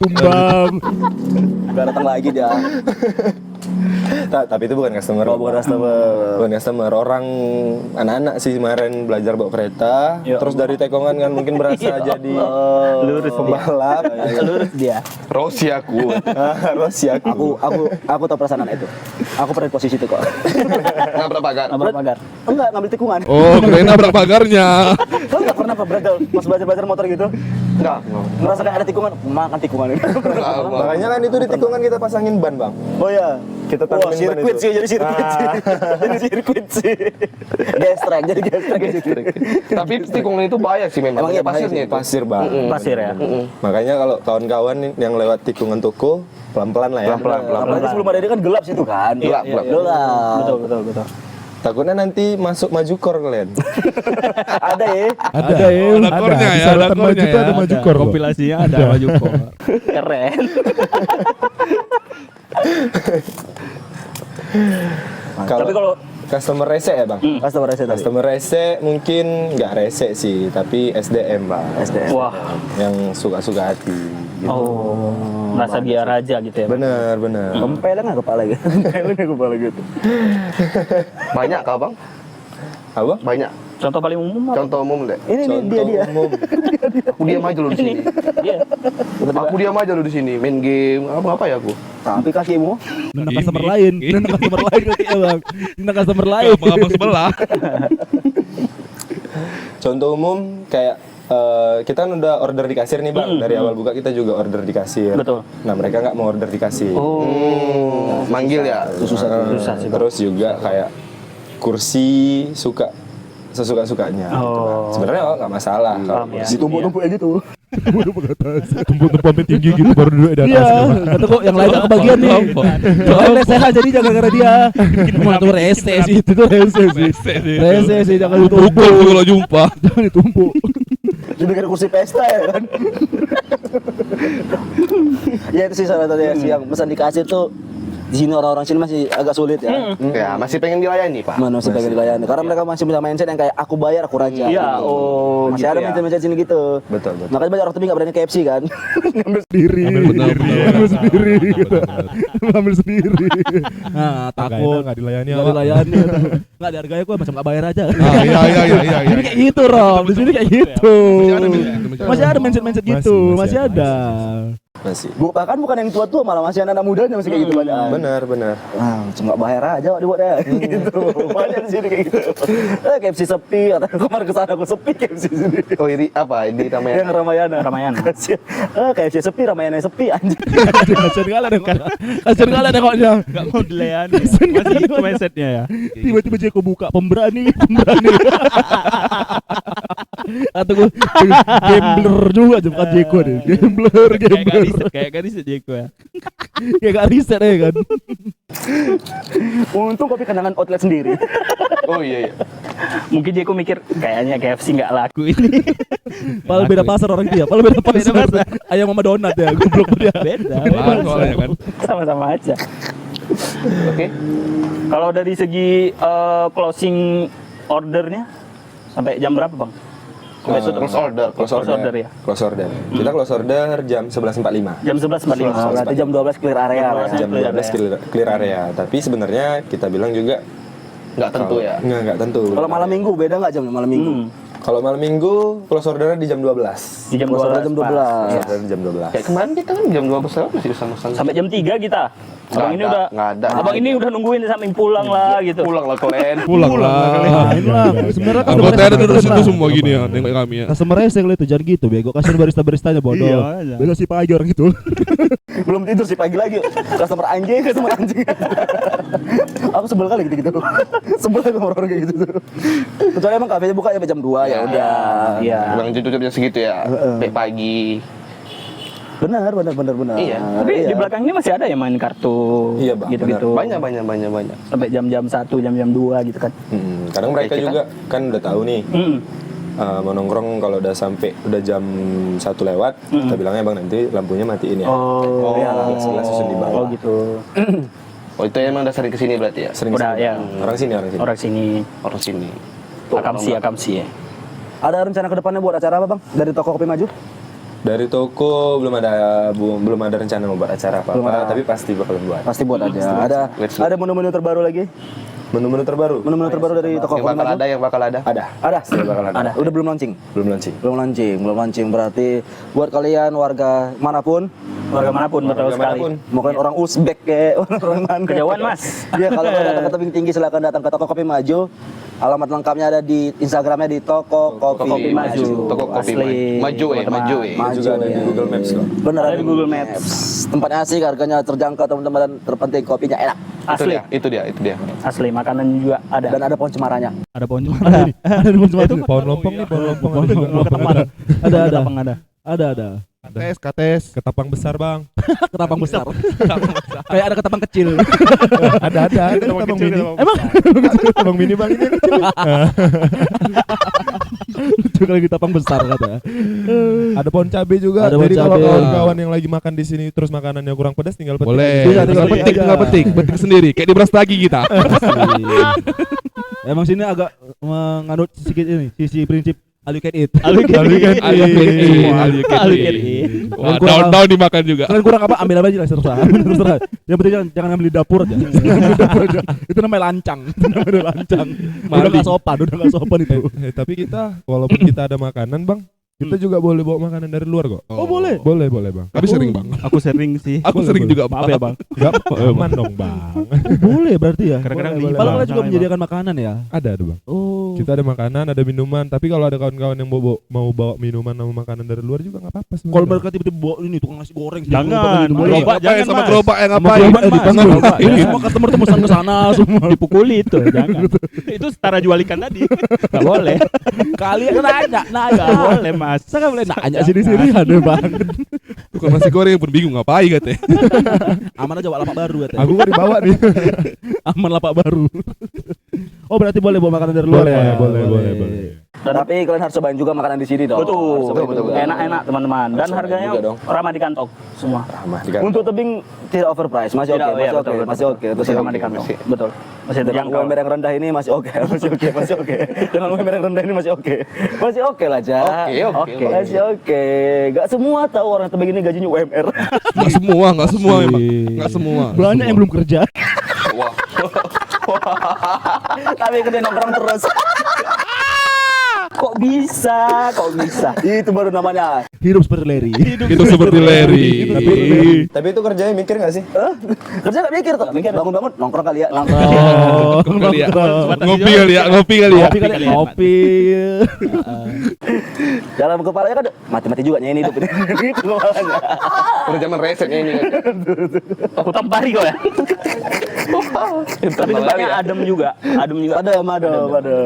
tumbang. Gak datang lagi dia. Tapi itu bukan customer. Oh, bukan customer. Bukan customer. Orang anak-anak sih kemarin belajar bawa kereta. Terus dari tekongan kan mungkin berasa jadi Lurus pembalap. Lurus dia. Rosi aku. Rossi aku. Aku tahu perasaan itu. Aku pernah di posisi itu kok. Nabrak pagar. Nabrak pagar. Enggak ngambil tikungan. Oh, kirain nabrak pagarnya. Kau enggak pernah apa pas belajar motor gitu? Enggak. Merasa kayak ada tikungan, makan tikungan itu. Makanya kan itu di tikungan kita pasangin ban bang. Oh ya. Kita Wah, tanemin ban sirkuit itu. sih, jadi sirkuit sih. Jadi sirkuit sih. Gestrek, jadi gestrek. Tapi tikungan itu bahaya sih memang. Emang iya bahaya Pasirnya sih. itu. Pasir bang. Pasir ya. Makanya kalau kawan-kawan yang lewat tikungan toko pelan-pelan lah ya. Apalagi sebelum ada ini kan gelap situ kan. Gelap. Gelap. Betul. Takutnya nanti masuk maju kor kalian. Ada ya. Ada ya. Ada kornya Di ya, Selatan ada kornya Maju tuh ya. ada maju kor. Bang. Kompilasinya ada maju kok. Keren. Tapi kalau Customer rese ya bang? Customer rese tadi. Customer rese mungkin nggak rese sih, tapi SDM bang. SDM. wah, Yang suka-suka hati. gitu. Merasa dia raja gitu ya. Bener. Tempelan kepala gitu. Tempelan kepala gitu. Banyak kah bang? Apa? Banyak. Contoh paling umum apa? Contoh umum deh. Ini Contoh dia. umum. Aku diam aja lu di sini. Iya. Aku diam aja lu di sini. Main game. Apa ya aku? Tapi kakimu Nendang customer lain, nendang customer lain kali ya bang, nendang customer lain. Abang sebelah. Contoh umum kayak kita kan udah order di kasir nih bang. Dari awal buka kita juga order di kasir. Betul. Nah mereka nggak mau order di kasir. Manggil ya. Susah sih. Terus juga kayak kursi sesuka-sukanya. gitu, Bang. Sebenarnya nggak masalah kalau Paham ya. kursi tumpuk-tumpuk gitu. Tumpuk-tumpuk sampai tinggi gitu baru duduk di atas. Iya, kata kok yang lain gak kebagian nih. Soalnya sehat jadi jangan gara dia. Bikin mengatur rese sih itu tuh rese sih jangan ditumpuk Kalau jumpa. jangan ditumpuk. Jadi kayak kursi pesta ya kan. Ya itu sih salah satu ya, yang pesan di kasir tuh di sini orang-orang sini masih agak sulit ya. Ya masih pengen dilayani pak. Mana masih pengen dilayani karena mereka masih punya mindset yang kayak aku bayar aku raja. Iya, Masih gitu ada ya. mindset sini gitu. Betul. Makanya banyak orang tuh nggak berani KFC kan. Ngambil sendiri. Ngambil sendiri. Nah, takut Nggak dilayani nggak apa? dilayani. Nggak dihargai gue macam nggak bayar aja. Iya. Ini kayak gitu Rom, di sini kayak gitu. Masih ada mindset gitu, masih ada. Masih. Bahkan bukan yang tua-tua malah masih anak-anak mudanya masih kayak gitu banyak. Benar. Cuma bayar aja kok dibuat ya. Gitu. Banyak di sini kayak gitu. KFC sepi, kata kemarin kesana aku sepi KFC sini. Oh ini apa? Ini namanya. Yang Ramayana. KFC sepi, Ramayana sepi anjir. Kasian kali ada kok. Kasian kali ada koknya. Gak mau dilayani. Masih itu mindsetnya ya. Tiba-tiba Jeko buka pemberani. Atau gue gambler juga aja bukan Jeko deh. Gambler. Kayak gak riset Jeko ya. Kayak gak riset ya kan. Untung kopi kenangan outlet sendiri. Oh iya. Mungkin Jeko mikir kayaknya KFC nggak laku ini. Paling beda pasar orang dia. Paling beda pasar. Ayam sama donat ya. Goblok dia. Beda. Soalnya kan. Sama-sama aja. Oke. Kalau dari segi closing ordernya sampai jam berapa bang? Close order. Close order ya. Close order. Kita close order jam 11.45. Jam 11.45. Berarti jam 12 clear area lah. Jam 12 clear area. Tapi sebenarnya kita bilang juga Nggak tentu ya. Nggak tentu. Kalau malam minggu beda nggak jam malam minggu? Kalau malam minggu close ordernya di jam 12. Di jam Close 12. order jam 12. Close order di jam 12. Kayak kemarin kita kan jam 12 lewat masih sama-sama. Sampai jam 3 kita. Abang ini udah nggak ada. Abang ini udah nungguin sampai pulang lah gitu. Pulang lah kalian. Pulang lah. Nah, inilah sebenarnya kan Anggota ada terus itu semua gini ya, nengok kami ya. customer rese itu jangan gitu bego. Kasihan barista-baristanya bodoh. Iya, Bego si pagi orang itu. Belum tidur sih pagi lagi. Customer anjing. Aku sebel kali gitu-gitu. Sebel sama orang kayak gitu. Kecuali emang kafenya buka sampai jam 2 ya udah. Iya. Bilang tutupnya segitu ya. Sampai pagi. Benar. Iya. Tapi di belakang ini masih ada yang main kartu Iya, Bang, gitu-gitu. Banyak. Sampai jam-jam 1, jam-jam 2 gitu kan. Kadang mereka Kayak kita. juga kan udah tahu nih. Mau nongkrong kalau udah sampai udah jam 1 lewat, kita bilangnya bang nanti lampunya matiin ya. Gelas-gelas susun di bawah. Oh gitu. Oh itu emang udah sering kesini berarti ya? Sering Udah, sini. ya. Orang sini. Orang sini. Orang sini. Akamsi ya. Ada rencana ke depannya buat acara apa bang? Dari toko kopi maju? Dari toko belum ada rencana mau buat acara Belum apa-apa, ada. tapi pasti bakal buat. Pasti buat aja. Ada menu-menu terbaru lagi? Menu-menu terbaru. Menu-menu terbaru dari toko Yang kopi bakal maju? ada, yang bakal ada. Ada. Sudah bakal ada. Udah belum launching? Belum launching. Belum launching. Berarti buat kalian warga manapun, Warga manapun betul Warga sekali. manapun. mau kalian orang Uzbek kayak orang mana? Kejauhan mas. Iya, kalau kalian datang ke tebing tinggi silakan datang ke toko kopi maju. Alamat lengkapnya ada di Instagramnya di toko kopi maju. Toko kopi Asli. maju. Maju. Maju, juga ada di ya. Google Maps kok. Bener Ada di Google Maps. Tempatnya asik, harganya terjangkau teman-teman, dan terpenting kopinya enak. Asli. Itu dia. Asli. Makanan juga ada. Dan ada pohon cemaranya. Ada pohon cuma ada. Ada di pohon cemara. Pohon lompong nih, pohon lompong. Ada. Ada. KTS, ketapang besar bang. Ketapang besar. Kayak ada ketapang kecil. Ada ketapang mini. Emang Ketapang mini bang ini. lucu kali ketapang besar kata. Ada pohon cabe juga. Ada pohon Jadi kalau cabe. kawan-kawan yang lagi makan di sini terus makanannya kurang pedas tinggal petik. Boleh. Iya, tinggal Tinggal petik aja. petik sendiri. Kayak di beras lagi kita. Emang sini agak menganut sedikit ini sisi prinsip all you can eat. All you can eat. All you can eat. All you can eat. Wah, daun-daun dimakan juga. Kalian kurang apa? Ambil apa aja lah terserah. Terserah. Yang penting jangan ambil di dapur aja. Jangan ambil di dapur aja. Itu namanya lancang. Itu namanya lancang. Udah nggak sopan itu. Tapi kita walaupun kita ada makanan bang, kita juga boleh bawa makanan dari luar kok. Oh boleh. Boleh bang. Tapi sering bang. Aku sering sih. Aku sering juga Maaf ya bang. Gak aman dong bang. Boleh berarti ya. Kadang-kadang Boleh, di Kalau boleh. kalian juga menyediakan makanan ya. Ada bang. Oh. Kita ada makanan, ada minuman. Tapi kalau ada kawan-kawan yang mau bawa minuman sama makanan dari luar juga nggak apa-apa. Kalau mereka tiba-tiba bawa ini tukang nasi goreng, Jangan, boleh. gerobak jangan sama Mas. gerobak yang Sama ngapain? gerobak dipasang. Gerobak, Ini ya. semua customer tuh pesan ke sana semua. Dipukuli itu, jangan. Itu setara jual ikan tadi. Gak boleh. Kalian nanya, Gak boleh mas. Saya nggak boleh nanya sini-sini ada bang. Tukang nasi goreng pun bingung ngapain katanya. Aman aja bawa lapak baru katanya. Aku kok dibawa nih. Aman lapak baru. Oh berarti boleh bawa makanan dari luar ya? Boleh. Tapi kalian harus cobain juga makanan di sini dong. Harus Betul, cobain juga. enak-enak teman-teman. Dan Harus harganya juga dong. ramah di kantong semua. Untuk tebing tidak overpriced, masih Tidak, oke, iya, masih betul, oke, betul. masih oke. Terus Ramah di kantong, betul. Masih dengan terjangkau. UMR yang rendah ini masih oke, masih oke, masih oke. Dengan UMR yang rendah ini masih oke, masih oke lah Ja. Oke. Masih oke. Gak semua tahu orang tebing ini gajinya UMR. Nggak semua emang. Nggak semua. Banyak yang belum kerja. Tapi kerja nongkrong terus. Kok bisa? Itu baru namanya. Hidup seperti Larry. Itu seperti Larry. Tapi itu kerjanya mikir gak sih? Kerja gak mikir tuh. Bangun-bangun nongkrong kali ya. Oh, Kali ya. Ngopi kali ya. Ngopi kali ya. Kopi kali, kopi. Dalam kepalanya kan mati-mati juga ini hidup ini. Gitu kepalanya. Udah zaman resetnya ini kan. Aku tampari kok ya. Tapi tempatnya adem juga. Ada.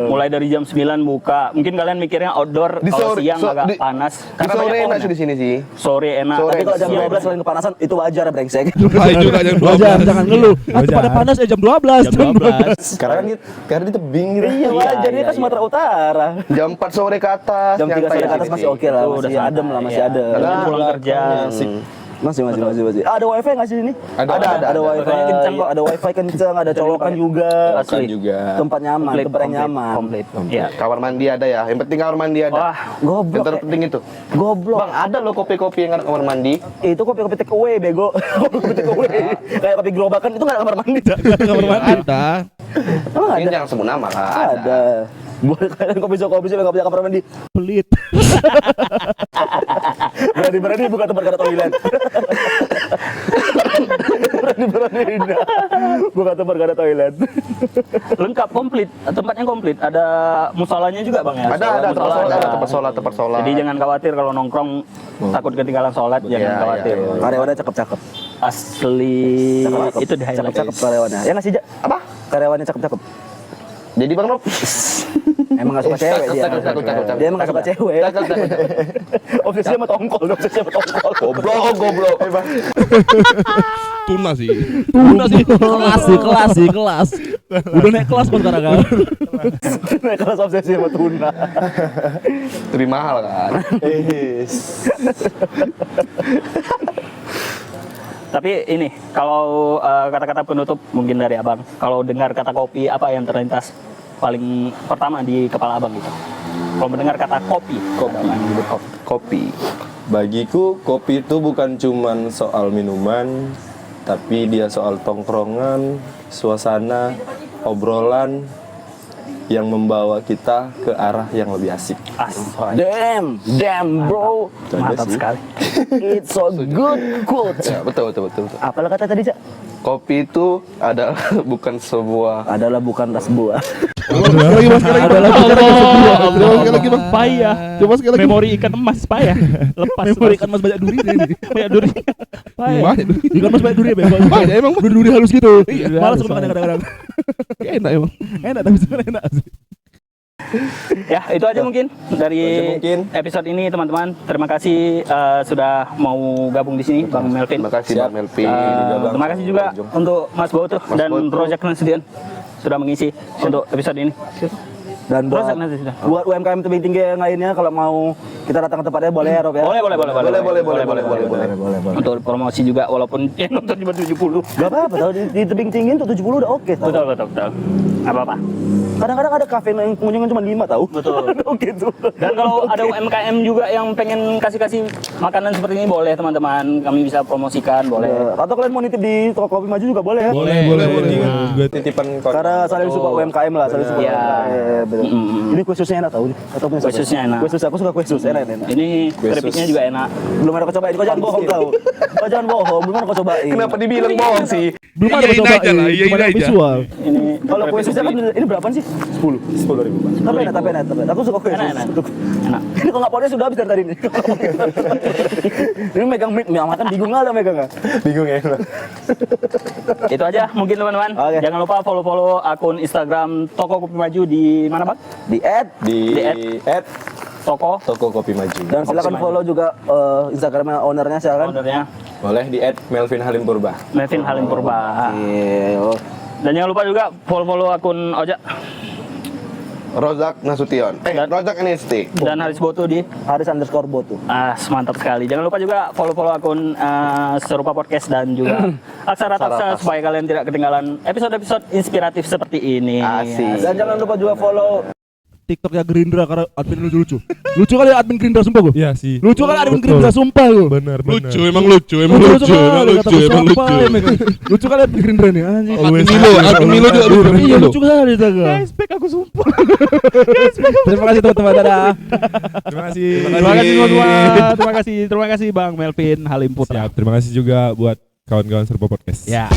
Mulai dari jam 9 buka. Mungkin kalian mikirnya outdoor, Di kalau sore- siang so- agak di- panas. Di sore banyak enak pohon sih di ya. sini sih. Sore enak. Sore. Tapi kalau jam Siang. 12 selain kepanasan itu wajar brengsek. Ngapain juga jam 12. Jangan ngeluh. Atau pada panas jam 12. Jam 12. Karena di tebing gitu. Iya wajar ini kan Sumatera Utara. Jam 4 sore ke atas. Jam 3 nyantai sore ke di atas sini. masih oke lah, Itu udah masih adem lah, masih santai, ada. ya. Kalian pulang kerja. Masih. Ada wifi nggak sih ini? Ada wifi Wifi-nya kencang kok. Ada wifi kencang, ada colokan juga. Asli. Tempat nyaman, tempat yang nyaman. Komplit. Iya. Kamar mandi ada ya. Yang penting kamar mandi ada. Wah, Yang Goblok. terpenting itu. Goblok. Bang, ada loh kopi-kopi yang ada kamar mandi. Itu kopi-kopi take away bego. Kopi take away. Kayak kopi gerobakan itu nggak ada kamar mandi. Kamar mandi. Ada. Emang Ini ada? jangan sebut nama lah. Ada. Boleh kalian kopi shop yang nggak punya kamar mandi. Pelit. Berani-berani buka tempat ada toilet. Berani-berani buka tempat ada toilet. lengkap komplit. Tempatnya komplit. Ada musolanya juga bang ya. Ada Musola tempat sholat. Jadi jangan khawatir kalau nongkrong takut ketinggalan sholat. Jangan Iya, khawatir. iya. Karyawannya cakep-cakep. Asli. Cakep-cakep. Itu di highlight. Cakep-cakep karyawannya. Ya nggak sih, Ja? Apa? Karyawannya cakep-cakep. Jadi Bang Rob. Emang nggak suka cewek dia. Cakep. Dia emang nggak suka cewek. Cakep. Obsesinya sama tongkol, obsesinya sama tongkol. Goblok. Tuna sih. Tuna sih. Kelas. Udah naik kelas pas sekarang kan. Naik kelas obsesi sama tuna. Lebih mahal kan. Tapi ini kalau kata-kata penutup mungkin dari abang. Kalau dengar kata kopi apa yang terlintas paling pertama di kepala abang gitu? Kalau mendengar kata kopi. Kopi. Bagiku kopi itu bukan cuman soal minuman, tapi dia soal tongkrongan, suasana, obrolan yang membawa kita ke arah yang lebih asik. Damn bro. Mantap sekali. It's so good quote. Ya, betul. Apalah kata tadi, Cak? Kopi itu adalah bukan sebuah Adalah bukanlah sebuah. lagi bang. Payah. Coba sekali lagi. Memori ikan emas payah. Lepas. Memori ikan mas banyak duri ini. Banyak duri. Payah. Banyak dulu. Ikan mas banyak duri ya, Bang. Banyak emang. Duri halus gitu. Iya, Malas halus, aku makan kadang-kadang. Enak emang. Enak tapi sebenarnya enak sih. Ya, itu aja mungkin dari Itu aja mungkin. episode ini teman-teman. Terima kasih sudah mau gabung di sini Bang Melvin. Terima kasih Bang Melvin. Terima kasih juga untuk Mas Bautuh dan Bautuh. Rojak Nasution sudah mengisi untuk episode ini. Dan buat Rojak Nasution. buat UMKM tebing tinggi yang lainnya kalau mau kita datang ke tempatnya boleh ya, Rob ya? Boleh. Boleh. Untuk promosi juga walaupun yang nonton cuma 70. Gak apa-apa, tau di tebing tinggi untuk 70 udah oke. tau. Betul. Apa-apa. Kadang-kadang ada kafe yang kunjungan cuma 5 tahu. Betul. gitu. Dan kalau ada UMKM juga yang pengen kasih makanan seperti ini boleh teman-teman, kami bisa promosikan, boleh. Atau kalian mau nitip di toko kopi maju juga boleh ya. Boleh. Juga titipan Karena saling suka UMKM lah, saling suka Iya. UMKM. Bener. Ini kue susnya enak tau nih. Atau punya siapa? Kue susnya enak. Kue sus, aku suka kue sus, enak. Ini keripiknya juga enak. Belum ada kau cobain, kau jangan bohong kau. Kau jangan bohong, belum ada kau cobain. Kenapa dibilang bohong sih? Belum ada Iyain coba aja lah, iyain cuma aja. visual. Ini Kalau kue susnya kan ini berapa sih? 10.000 Bang. Tapi enak. Aku suka kue sus. Enak. Enak. Ini kalau nggak potnya sudah habis dari tadi nih. Ini megang mic, makan bingung nggak ada megang nggak? Bingung ya. Itu aja mungkin teman-teman. Oke. Jangan lupa follow akun Instagram Toko Kopi Maju di mana, Bang? Di add. Di Toko Toko Kopi Maju. Dan silakan follow juga Instagramnya ownernya silakan. ownernya Boleh di @Melvin Halim Purba. Melvin Halim Purba. Iya. Dan jangan lupa juga follow akun Oja Rozak Nasution. Rozak NST. dan Haris Boto di Haris_Botu. mantap sekali. Jangan lupa juga follow akun Serupa Podcast dan juga Aksara Taksa supaya kalian tidak ketinggalan episode-episode inspiratif seperti ini. Asik. Dan jangan lupa juga follow TikToknya Gerindra karena admin lucu. Lucu kali admin Gerindra sumpah gua. Iya sih. Lucu kali admin Betul. Gerindra sumpah gua. Benar. Lucu, emang lucu. Lucu kali admin Gerindra nih anjing. Admin Milo juga lucu. Iya lucu kali jaga. Spek aku sumpah. Terima kasih teman-teman, dadah. Terima kasih. Terima kasih teman-teman. Terima kasih Bang Melvin Halim Putra. Siap. Terima kasih juga buat kawan-kawan Serupa Podcast. Ya.